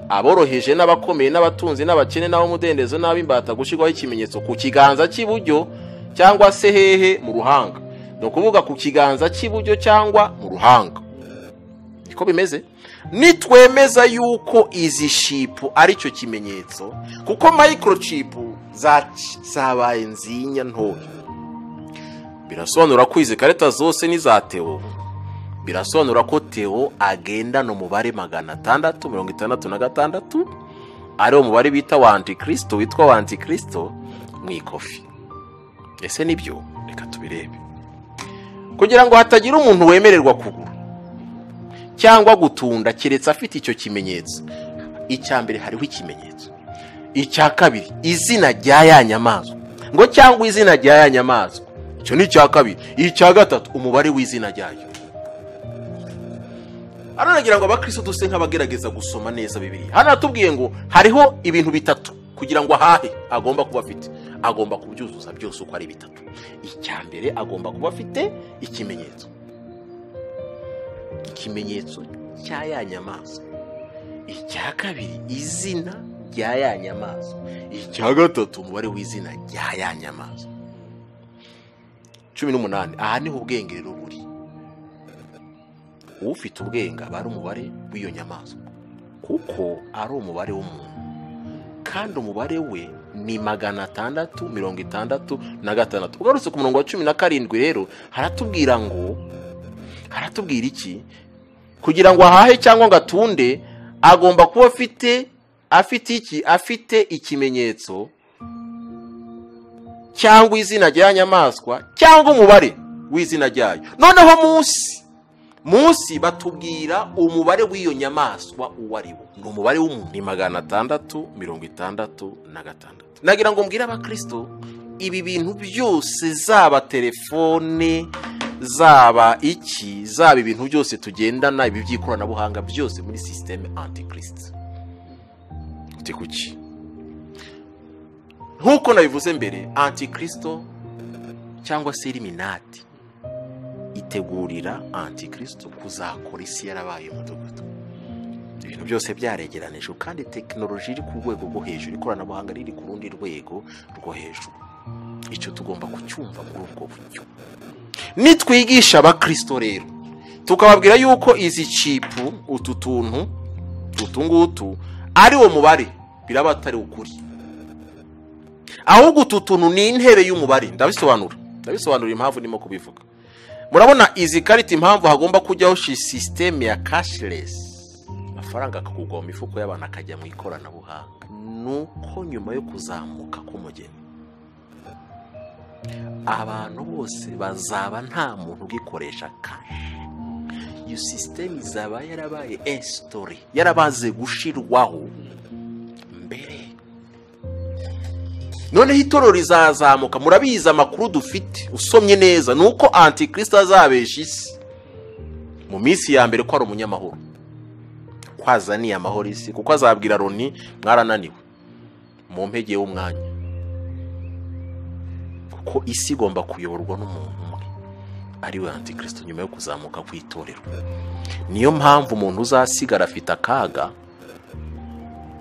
aboroheje n'abakomeye n'abatunzi n'abakene n'abo mudendezo n'abimbata gushigwaho ikimenyetso ku kiganza cy'iburyo cyangwa se hehe mu ruhanga. No kuvuga ku kiganza cy'iburyo cyangwa mu ruhanga. Niko bimeze. Nitwemeza yuko izi shipu ari cyo kimenyetso, kuko microchip zabaye nzinya ntoya, birasobanura ko izi karita zose ni za Theo. Birasobanura ko Theo agenda no mubare 666 ari umubare bita wa ANTI-KRISTO, witwa wa ANTI-KRISTO mu ikofi. Ese nibyo? Reka tubirebe. Kugira ngo hatagira umuntu wemererwa kugura cyangwa gutunda keretse afite icyo kimenyetso. Icya mbere hariho ikimenyetso. Icya kabiri izina rya ya nyamaswa, ngo cyangwa izina rya ya nyamaswa, icyo ni icya kabiri. Icya gatatu umubare w'izina ryayo. hano nagira ngo abakristo duse nk'abagerageza gusoma neza Bibiliya. Hano natubwiye ngo hariho ibintu bitatu kugira ngo ahahe agomba kuba afite, agomba kubyuzuza byose uko ari bitatu. Icya mbere agomba kuba afite ikimenyetso cya ya nyamaswa. Icya kabiri izina rya ya nyamaswa. Icya gatatu umubare w'izina rya ya nyamaswa. 18. Aha niho ubwenge rero buri. Ufite ubwenge aba ari umubare w'iyo nyamaswa, kuko ari umubare w'umuntu, kandi umubare we ni 666. Ugarutse ku murongo wa 17 rero haratubwira iki? Kugira ngo ahahe cyangwa ngo atunde agomba kuba afite iki? Afite ikimenyetso cyangwa izina rya nyamaswa cyangwa umubare w'izina ryayo. Noneho munsi batubwira umubare w'iyo nyamaswa uwo ari wo. Ni umubare w'umuntu ni 666. Nagira ngo mbwire abakristo ibi bintu byose, zaba telefone, zaba ibintu byose tugendana, ibi by'ikoranabuhanga byose muri systeme anti-Kristo. Ute kuki? Nkuko nabivuze mbere, anti-Kristo cyangwa se Illuminati itegurira anti-Kristo kuzakora isi yarabaye umudugudu. Ibintu byose byaregeranije, kandi tekinoloji iri ku rwego rwo hejuru, ikoranabuhanga riri ku rundi rwego rwo hejuru. Icyo tugomba kucyumva muri ubwo buryo. Nitwigisha abakristo rero tukababwira yuko izi chipu, utu tuntu ari wo mubare, biraba atari ukuri. Ahubwo utu tuntu ni intebe y'umubare. Ndabisobanura impamvu ndimo kubivuga. Murabona izi karita impamvu hagomba kujyaho system ya cashless, amafaranga akakugwa mu mifuko y'abantu akajya mu ikoranabuhanga. Nuko nyuma yo kuzamuka k'umugeni, abantu bose bazaba nta muntu ugikoresha cash. Iyo system izaba yarabaye history, yarabaze gushirwaho mbere. Noneho itorero rizazamuka. Murabizi amakuru dufite usomye neza nuko anti-Kristo azabesha isi mu minsi ya mbere ko ari umunyamahoro, kwazaniye amahoro isi, kuko azabwira Loni mwarananiwe mu mpege y'umwanya, kuko isi igomba kuyoborwa n'umuntu umwe ari we anti-Kristo nyuma yo kuzamuka ku itorero. Niyo mpamvu umuntu uzasigara afite akaga,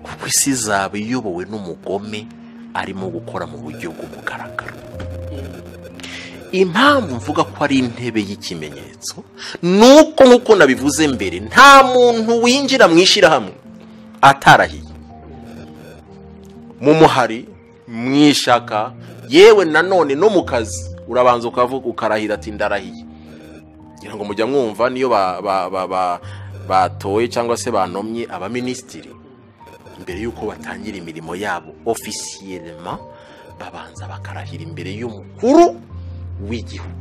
kuko isi izaba iyobowe n'umugome arimo gukora mu buryo bw'umugaragaro. Impamvu mvuga ko ari intebe y'ikimenyetso nuko nkuko nabivuze mbere, nta muntu winjira mu ishirahamwe atarahiye, mu muhari, mu ishaka, yewe nanone no mu kazi urabanza ukavuga ukarahira ati ndarahiye. Ngira ngo mujya mwumva niyo batoye cyangwa se banomye abaministiri, mbere yuko batangira imirimo yabo officiellement babanza bakarahira imbere y'umukuru w'igihugu.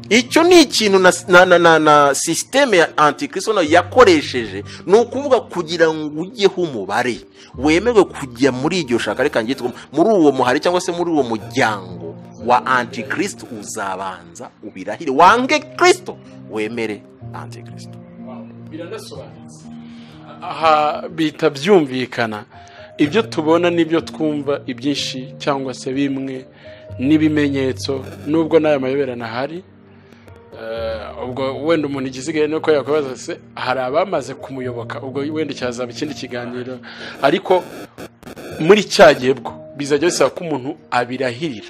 Icyo ni ikintu na systeme ya anti-Kristo yakoresheje, ni ukuvuga kugira ngo ujyeho umubare wemewe kujya muri iryo shaka. Reka ngitwe muri uwo muhari cyangwa se muri uwo muryango wa anti-Kristo, uzabanza ubirahire wange Kristo, wemere anti-Kristo. Biranasobanutse. Aha bita byumvikana. Ibyo tubona n'ibyo twumva ibyinshi cyangwa se bimwe n'ibimenyetso, nubwo n'aya mayoberane ahari. Ubwo wenda umuntu igisigaye nuko yakwabaza se hari abamaze kumuyoboka, ubwo wenda cyazaba ikindi kiganiro. Ariko muri cyagiye bwo bizajya bisaba ko umuntu abirahirira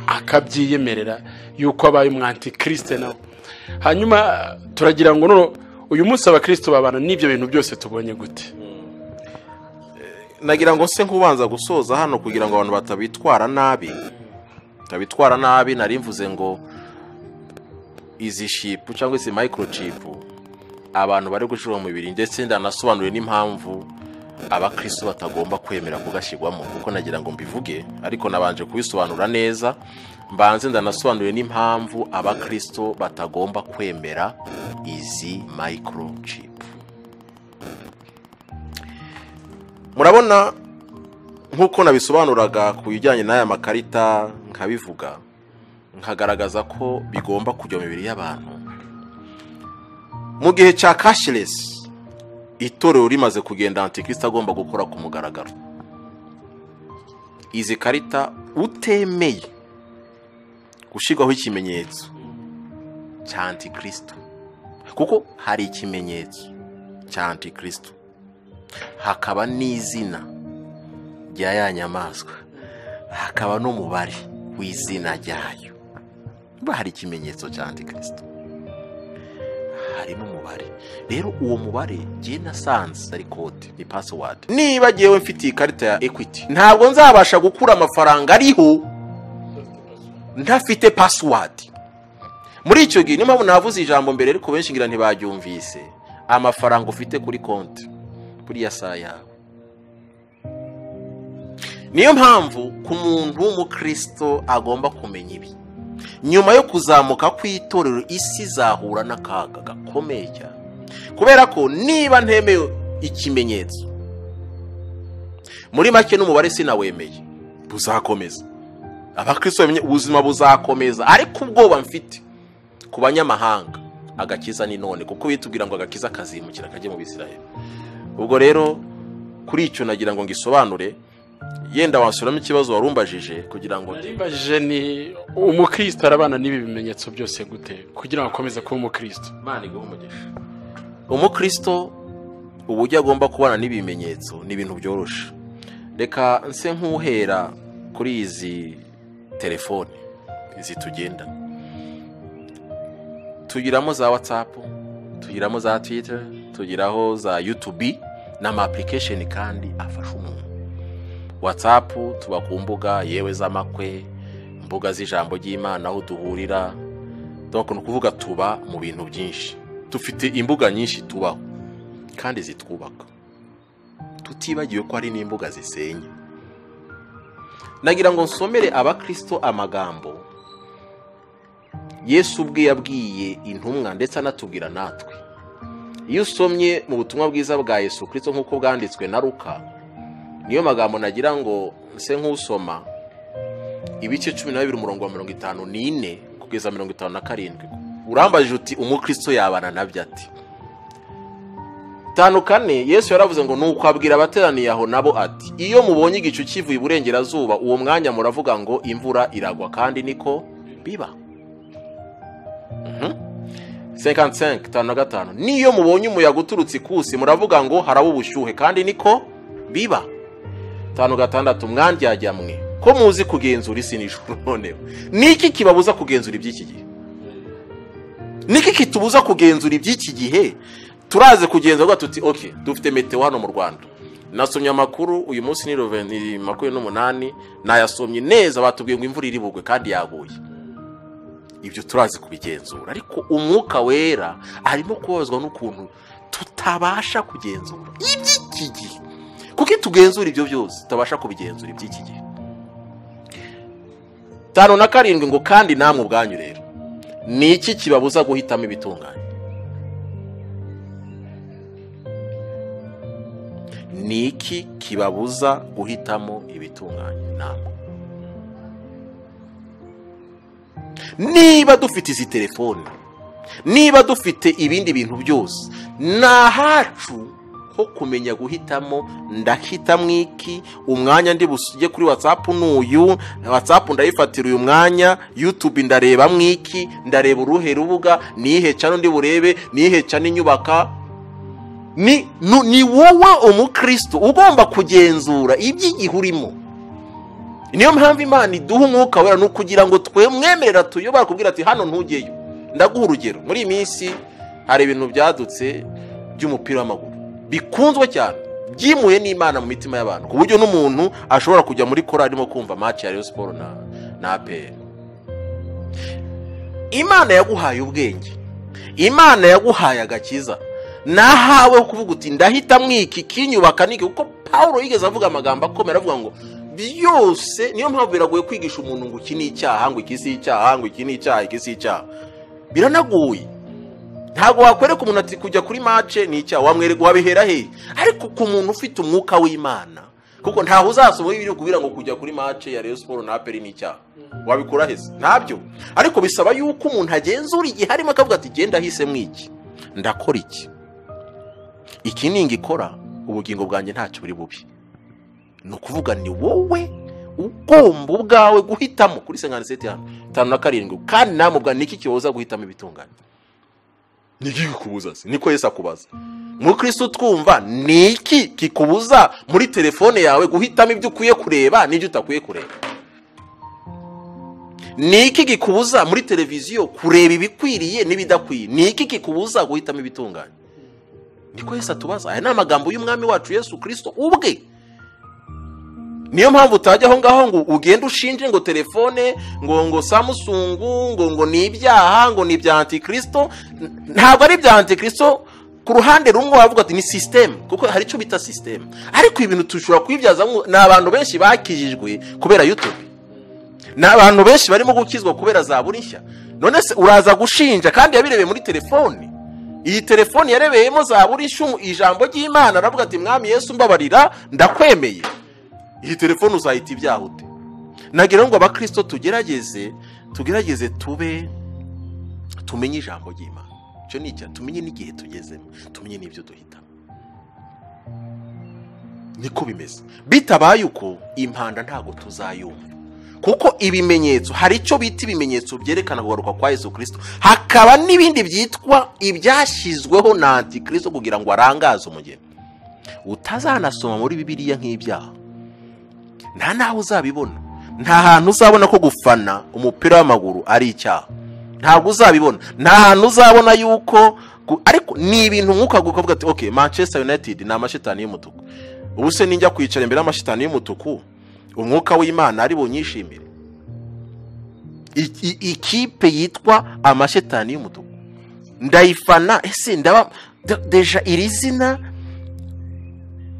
akabyiyemerera yuko abaye umwanti-Kristo nawe. Hanyuma turagira ngo none uyu munsi abakristo babana n'ibyo bintu byose tubonye gute? Nagira ngo se nkubanza gusoza hano kugira ngo abantu batabitwara nabi. Nari mvuze ngo izi chip cyangwa se microchip abantu bari gushira mu mibiri, ndetse ndanasobanuriye n'impamvu abakristo batagomba kwemera kugashyirwamo, kuko nagira ngo mbivuge, ariko nabanje kubisobanura neza. Mbanze ndanasobanuriye n'impamvu abakristo batagomba kwemera izi microchip. Murabona nkuko nabisobanuraga ku bijyanye n'aya makarita, nkabivuga nkagaragaza ko bigomba kujya mu mibiri y'abantu mu gihe cya cashless itorero rimaze kugenda ANTI-KRISTO agomba gukora ku mugaragaro. Izi karita utemeye gushirwaho ikimenyetso cya ANTI-KRISTO, kuko hari ikimenyetso cya ANTI-KRISTO hakaba n'izina rya ya nyamaswa, hakaba n'umubare w'izina ryayo. Hari ikimenyetso cya ANTI-KRISTO, harimo umubare. Rero uwo mubare je nasanze ari code, ni password. Niba jewe mfite ikarita ya Equity, ntabwo nzabasha gukura amafaranga ariho ntafite password. Muri icyo gihe niyo mpamvu navuze ijambo mbere, ariko benshi ngira ntibaryumvise. Amafaranga ufite kuri konti kuri ya saa yawe. Niyo mpamvu ku muntu w'umukristo agomba kumenya ibi. Nyuma yo kuzamuka kw'itorero, isi zahura n'akaga gakomeye cyane, kubera ko niba ntemeye ikimenyetso, muri make n'umubare sinawemeye, buzakomeza. Abakristo bamenye ubuzima buzakomeza, ariko ubwoba mfite ku banyamahanga agakiza ni none, kuko bitubwira ngo agakiza kazimukira kajye mu Bisirayeli. Ubwo rero kuri icyo nagira ngo ngisobanure, yenda wasuramo ikibazo warumbajije kugira ngo nimbajije ni umukristo arabana n'ibi bimenyetso byose gute kugira ngo akomeze kuba umukristo. Imana iguhe umugisha. Umukristo uburyo agomba kubana n'ibimenyetso ni ibintu byoroshe. Reka nse nk'uhera kuri izi telefone izi tugenda, tugiramo za WhatsApp, tugiramo za Twitter, tugiraho za YouTube n'ama application kandi afasha umuntu. WhatsApp tuba ku mbuga yewe z'amakwe, mbuga z'ijambo ry'Imana aho duhurira. Donc no kuvuga tuba mu bintu byinshi, dufite imbuga nyinshi tubaho kandi zitwubaka, tutibagiwe ko ari n'imbuga zisenya. Nagira ngo nsomere abakristo amagambo Yesu ubwe yabwiye intumwa, ndetse anatubwira natwe. Iyo usomye mu butumwa bwiza bwa Yesu Kristo nk'uko bwanditswe na Luka, niyo magambo nagira ngo nse nk'usoma ibice 12 umurongo wa 54 kugeza 57. Urambajije uti umukristo yabana nabyo ati? 5:4 Yesu yaravuze ngo nuko abwira abateraniye aho nabo ati, iyo mubonye igicu kivuye iburengerazuba, uwo mwanya muravuga ngo imvura iragwa, kandi niko biba. 55:5 niyo mubonye umuyaga uturutse ikusi, muravuga ngo haraba ubushyuhe, kandi niko biba. 5:6 mwandyajya mwe ko muzi kugenzura isi n'ijuru. Noneho niki kibabuza kugenzura iby'iki gihe? Niki kitubuza kugenzura iby'iki gihe? Turaze kugenzura tuti okay, dufite meteo hano mu Rwanda. Nasomye amakuru uyu munsi ni 28 nayasomye neza, batubwiye ngo imvura iri bugwe kandi yaguye. Ibyo turazi kubigenzura, ariko umwuka wera arimo kubazwa n'ukuntu tutabasha kugenzura iby'iki gihe. Kuko tugenzura ibyo byose tutabasha kubigenzura iby'iki gihe. 5:7 ngo kandi namwe ubwanyu rero niki kibabuza guhitamo ibitunganye? Niki kibabuza guhitamo ibitunganye namwe? Niba dufite izi telefone, niba dufite ibindi bintu byose, nahacu ho kumenya guhitamo. Ndahitamo iki? Umwanya ndi busuje kuri WhatsApp n'uyu, WhatsApp ndayifatira uyu mwanya, YouTube ndareba mwiki, ndareba uruhe rubuga, nihe channel ndi burebe, nihe channel inyubaka. Ni wowe umukristo ugomba kugenzura iby'igihe urimo. Niyo mpamvu Imana iduha umwuka wera, no kugira ngo twemwemerera tuyobora kubwira ati hano ntugeyo. Ndaguha urugero, muri iyi minsi hari ibintu byadutse by'umupira w'amaguru bikunzwe cyane, byimuye n'Imana mu mitima y'abantu, ku buryo n'umuntu ashobora kujya muri korali arimo kumva match ya Rayon Sport na APR. Imana yaguhaye ubwenge, Imana yaguhaye agakiza, nahawe kuvuga uti ndahita mwiki kinyubaka niki. Kuko Paulo yigeze avuga amagambo akomera avuga ngo byose, niyo mpamvu biragoye kwigisha umuntu ngo iki ni icyaha, ngo iki si icyaha, ngo iki ni icyaha, iki si icyaha. Biranaguye. Ntago wakwereka umuntu ati kujya kuri match ni icyaha, wamwereka wabihera he? Ariko ku muntu ufite umwuka w'Imana, kuko ntaho uzasoma ibiri kubira ngo kujya kuri match ya Rayon Sport na APR ni icyaha, wabikora hese? Ntabyo. Ariko bisaba yuko umuntu agenzura igihe harimo akavuga ati genda hise mwiki. ndakora iki ningikora ubugingo bwanjye ntacyo buri bubi. Ni ukuvuga ni wowe ugomba ubwawe guhitamo kuri 57:57 kandi namwe ubwa niki kiboza guhitamo ibitunganye. Niki kikubuza se? Niko Yesu akubaza. Mu Kristo twumva niki kikubuza muri telefone yawe guhitamo ibyo ukwiye kureba n'ibyo utakwiye kureba? Niki kikubuza muri televiziyo kureba ibikwiriye n'ibidakwiye? Niki kikubuza guhitamo ibitunganye? Niko Yesu atubaza. Aya ni amagambo y'umwami wacu Yesu Kristo ubwe. Niyo mpamvu utajya aho ngaho ngo ugende ushinje ngo telefone ngo Samsung ngo ni ibyaha ngo ni ibya ANTI-KRISTO. Ntabwo ari ibya ANTI-KRISTO. Ku ruhande rumwe wavuga ati ni system, kuko hari icyo bita system, ariko ibintu tushobora kwibyaza n'abantu benshi bakijijwe kubera YouTube, n'abantu benshi barimo gukizwa kubera zaburi nshya. None se uraza gushinja kandi yabirebeye muri telefone? Iyi telefone yarebeyemo zaburi nshya ijambo ry'Imana, aravuga ati mwami Yesu mbabarira ndakwemeye. Iyi telefone uzahita ibyaha ute? Nagira ngo abakristo tugerageze tumenye ijambo ry'Imana. Cyo ni cyo tumenye n'igihe tugezemo, tumenye n'ibyo duhita. Niko bimeze. Bitabaye uko impanda ntago tuzayumva. Kuko ibimenyetso, hari icyo bita ibimenyetso byerekana kugaruka kwa Yesu Kristo, hakaba n'ibindi byitwa ibyashyizweho na ANTI-KRISTO kugira ngo arangaze umugeni. Utazanasoma muri Bibiliya nk'ibyaha, nta naho uzabibona. Nta hantu uzabona ko gufana umupira w'amaguru ari icyaha. Ntabwo uzabibona. Nta hantu uzabona yuko ariko ni ibintu mwuka gukavuga ati okay, Manchester United ni amashitani y'umutuku. Ubu se ninjya kwicara imbere y'amashitani y'umutuku, umwuka w'Imana ari bunyishimire? Ikipe yitwa amashitani y'umutuku ndayifana. Ese ndaba deja iri zina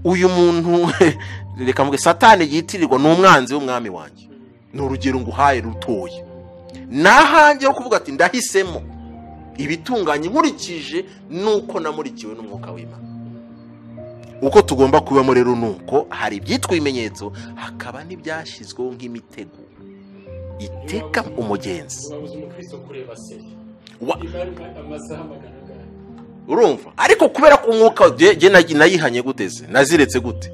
uyu muntu reka mvuge Satani yitirirwa n'umwanzi w'umwami wanjye. Ni urugero nguhaye rutoye. Nahanjye kuvuga ati ndahisemo ibitunganye nkurikije nuko namurikiwe n'umwuka w'Imana. Uko tugomba kubamo rero nuko hari ibyitwa ibimenyetso, hakaba n'ibyashyizweho nk'imitego iteka umugenzi. Urumva? Ariko kubera ko umwuka je nayihanye guteze, naziretse gute?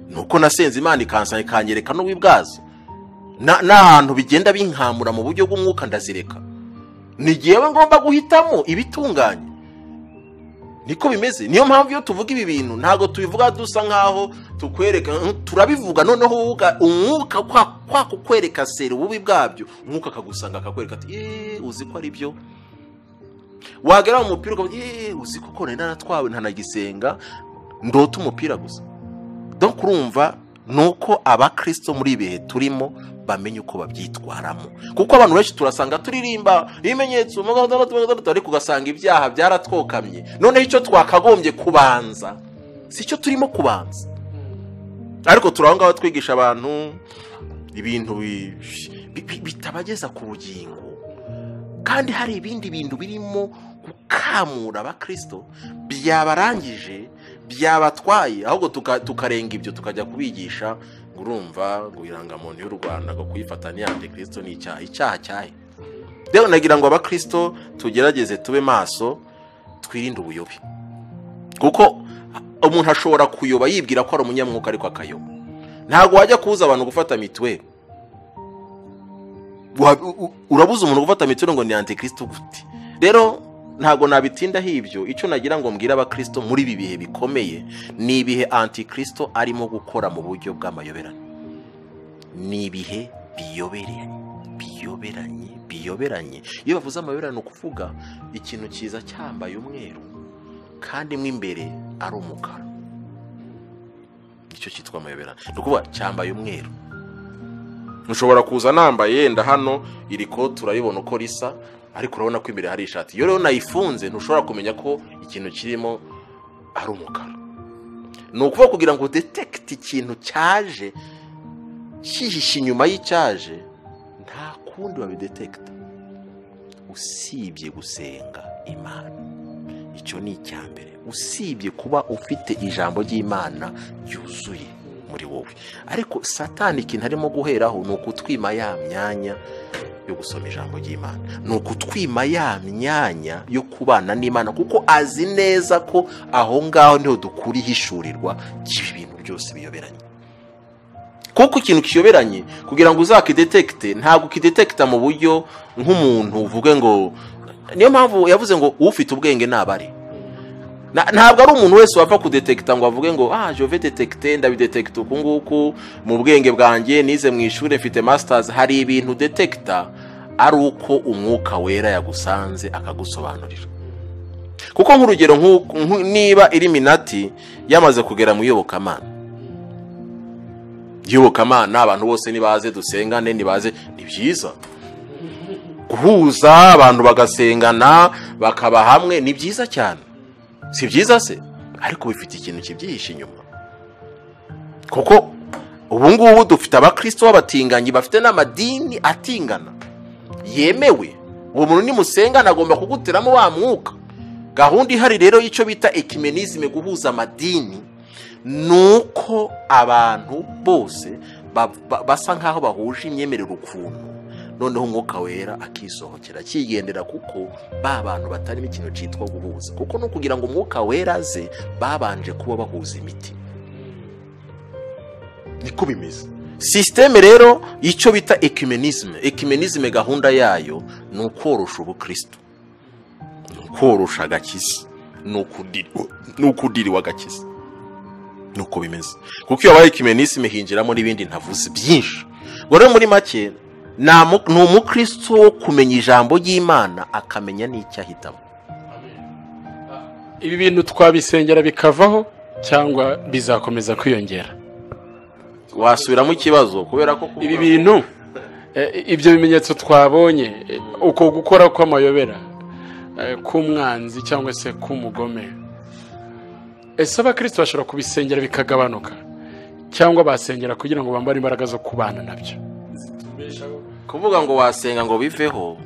Nuko nasenze Imana ikansanya ikanyereka n'ubibwazo. N'ahantu bigenda binkamura mu buryo bw'umwuka ndazireka. Ni jewe ngomba guhitamo ibitunganye. Niko bimeze. Niyo mpamvu iyo tuvuga ibi bintu ntago tubivuga dusa nkaho tukwereka, turabivuga noneho umwuka kwa kukwereka seri ububi bwabyo, umwuka akagusanga akakwereka ati uzi ko ari byo. Wagera mu mupira ukavuga uzi ko ko naratwawe ntanagisenga ndota umupira gusa. Donc urumva nuko abakristo muri ibihe turimo bamenye uko babyitwaramo, kuko abantu benshi turasanga turirimba ibimenyetso ariko ugasanga ibyaha byaratwokamye. None icyo twakagombye kubanza si cyo turimo kubanza, ariko turanga twigisha abantu ibintu bitabageza ku bugingo, kandi hari ibindi bintu birimo gukamura abakristo byabarangije byabatwaye, ahubwo tukarenga ibyo tukajya kubigisha. Urumva ngo irangamuntu y'u Rwanda ngo kuyifatanya ANTI-KRISTO ni icyaha cyahe. Rero nagira ngo abakristo tugerageze tube maso, twirinde ubuyobe, kuko umuntu ashobora kuyoba yibwira ko ari umunyamwuka ariko akayoba. Ntago wajya kubuza abantu gufata mituweli. Urabuza umuntu gufata mituweli ngo ni ANTI-KRISTO gute? Rero ntago nabitinda hibyo. Icyo nagira ngo mbwira abakristo muri ibi bihe bikomeye, ni ibihe ANTI-KRISTO arimo gukora mu buryo bw'amayoberane. Ni ibihe biyoberanye. Iyo bavuze amayoberane ukuvuga ikintu cyiza cyambaye umweru kandi mo imbere ari umukara. Icyo cyitwa amayoberane. Nukuvuga cyambaye umweru. Ushobora kuza nambaye yenda hano iri kote urayibona uko risa, ariko urabona ko imbere hari ishati. Iyo rero nayifunze ntushobora kumenya ko ikintu kirimo ari umukara. Ni ukuvuga kugira ngo detect ikintu cyaje cyihishe inyuma y'icyaje, nta kundi wabidetekta usibye gusenga Imana. Icyo ni icyambere, usibye kuba ufite ijambo ry'Imana yuzuye muri wowe. Ariko Satani ikintu arimo guheraho ni ukutwima ya myanya yo gusoma ijambo ry'Imana. Ni ukutwima ya myanya yo kubana n'Imana, kuko azi neza ko aho ngaho niho dukura ihishurirwa ry'ibi bintu byose biyoberanye. Kuko ikintu kiyoberanye kugira ngo uzakidetekte, ntabwo ukidetekta mu buryo nk'umuntu uvuge ngo, niyo mpamvu yavuze ngo ufite ubwenge nabare. Ntabwo ari umuntu wese wapfa kudetekta ngo avuge ngo je vais détecter, ndabidetekta uku nguku mu bwenge bwanjye, nize mu ishuri mfite masters. Hari ibintu detekta ari uko umwuka wera yagusanze akagusobanurira. Kuko nk'urugero niba Illuminati yamaze kugera mu iyobokamana, abantu bose nibaze dusengane, nibaze, ni byiza guhuza abantu bagasengana bakaba hamwe, ni byiza cyane, si byiza se? Ariko bifite ikintu kibyihishe inyuma. Kuko ubu ngubu dufite abakristo b'abatinganyi bafite n'amadini atingana yemewe. Uwo muntu nimusengana agomba kuguteramo wa mwuka. Gahunda ihari rero y'icyo bita ecumenisme, guhuza amadini, nuko abantu bose basa nkaho bahuje imyemerero ukuntu, noneho umwuka wera akisohokera kigendera, kuko bantu batarimo ikintu cyitwa guhuza. Kuko no kugira ngo umwuka wera aze babanje kuba bahuza imiti. Niko bimeze systeme rero y'icyo bita ecumenisme. Gahunda yayo ni ukorosha ubukristo, ni ukorosha agakiza, ni ukudiri w'agakiza. Nuko bimeze. Kuko iyo abaye ecumenisme hinjiramo n'ibindi ntavuze byinshi. Ngo rero muri make ni umukristo wo kumenya ijambo ry'Imana, akamenya n'icyo ahitamo. Ibi bintu twabisengera bikavaho cyangwa bizakomeza kwiyongera? Wasubiramo ikibazo, kubera ko ibi bintu, ibyo bimenyetso twabonye, uko gukora kw'amayobera k'umwanzi cyangwa se k'umugome, ese abakristo bashobora kubisengera bikagabanuka, cyangwa basengera kugira ngo bambare imbaraga zo kubana nabyo? Kuvuga ngo wasenga ngo biveho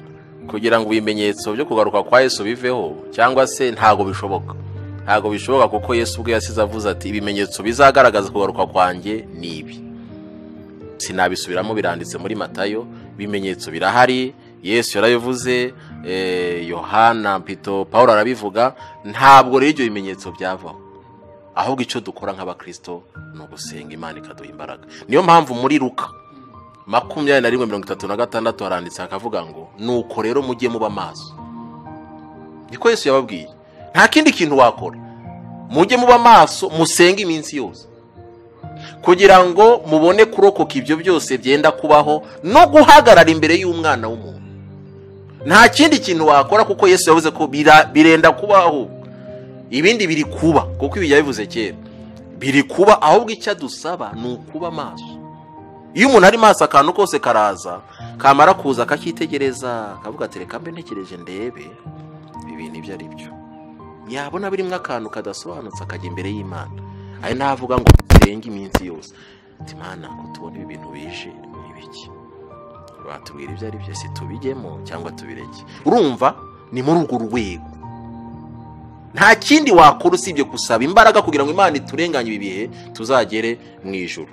kugira ngo ibimenyetso byo kugaruka kwa Yesu biveho, cyangwa se ntago bishoboka. Ntago bishoboka, kuko Yesu ubwe yasize avuze ati ibimenyetso bizagaragaza kugaruka kwanjye ni ibi. Sinabisubiramo, biranditse muri Matayo. Ibimenyetso birahari, Yesu yarabivuze, Yohana, Paulo arabivuga. Ntabwo rero ibyo bimenyetso byavaho, ahubwo icyo dukora nk'abakristo ni ugusenga Imana ikaduha imbaraga. Niyo mpamvu muri Luka 21:36 haranditse akavuga ngo, nuko rero mujye muba maso. Niko Yesu yababwiye, nta kindi kintu wakora. Mujye muba maso, musenge iminsi yose, kugira ngo mubone kurokoka ibyo byose byenda kubaho, no guhagarara imbere y'umwana w'umuntu. Nta kindi kintu wakora, kuko Yesu yavuze ko birenda kubaho. Ibindi biri kuba, kuko ibi yabivuze kera, biri kuba. Ahubwo icyo dusaba ni ukuba maso. Iyo umuntu ari maso, akantu kose karaza, kamara kuza akakitegereza, akavuga ati reka mbe ntekereje ndebe ibintu ibyo ari byo. Yabona birimo akantu kadasobanutse, akajya imbere y'Imana. Ari navuga ngo dusenge iminsi yose, ati Mana, ko tubona ibi bintu bije ni biki? Batubwira ibyo ari byo, si tubijyemo cyangwa tubireke. Urumva, ni muri urwo rwego. Nta kindi wakora usibye gusaba imbaraga kugira ngo Imana iturenganye ibi bihe tuzagere mu ijuru,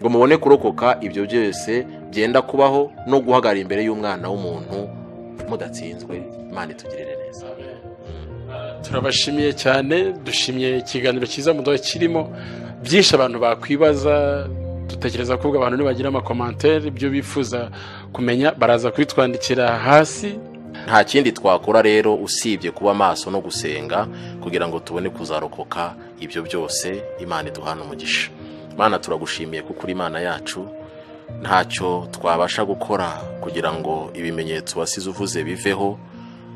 ngo mubone kurokoka ibyo byose byenda kubaho, no guhagarara imbere y'umwana w'umuntu mudatsinzwe. Imana itugirire neza. Turabashimiye cyane, dushimiye ikiganiro cyiza mudoha kirimo byinshi abantu bakwibaza. Dutekereza ko abantu nibagira amakomantere ibyo bifuza kumenya, baraza kwitwandikira hasi. Nta kindi twakora rero usibye kuba maso no gusenga, kugira ngo tubone kuzarokoka ibyo byose. Imana iduhana umugisha. Mana, turagushimiye kuko uri Imana yacu. Ntacyo twabasha gukora kugira ngo ibimenyetso wasize uvuze biveho,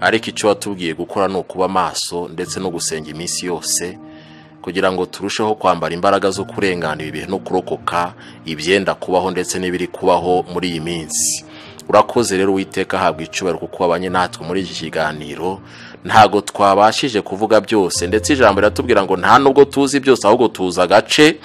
ariko icyo watubwiye gukora ni ukuba maso ndetse no gusenga iminsi yose, kugira ngo turusheho kwambara imbaraga zo kurengana ibi bihe no kurokoka ibyenda kubaho ndetse n'ibiri kubaho muri iyi minsi. Urakoze rero Uwiteka, habwa icyubahiro kuko wabanye natwe muri iki kiganiro. Ntago twabashije kuvuga byose, ndetse ijambo riratubwira ngo nta nubwo tuzi byose, ahubwo tuzi agace.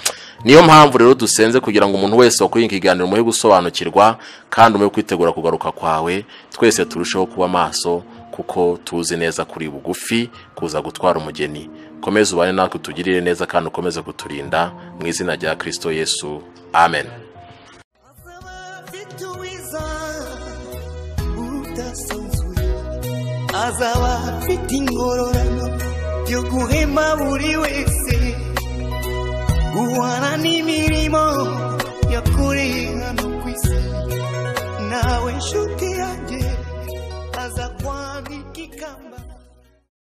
Niyo mpamvu rero dusenze kugira ngo umuntu wese wakuriye ikiganiro muhe gusobanukirwa, kandi umuhe kwitegura kugaruka kwawe. Twese turusheho kuba maso, kuko tuzi neza kuri bugufi kuza gutwara umugeni. Komeza ubane natwe, tugirire neza, kandi ukomeze kuturinda, mu izina rya Kristo Yesu, amen. azaba afite ingororano yo guhema buri wese guhana n'imirimo yakoreye hano ku isi. Nawe nshuti yanjye aza kwambika ikamba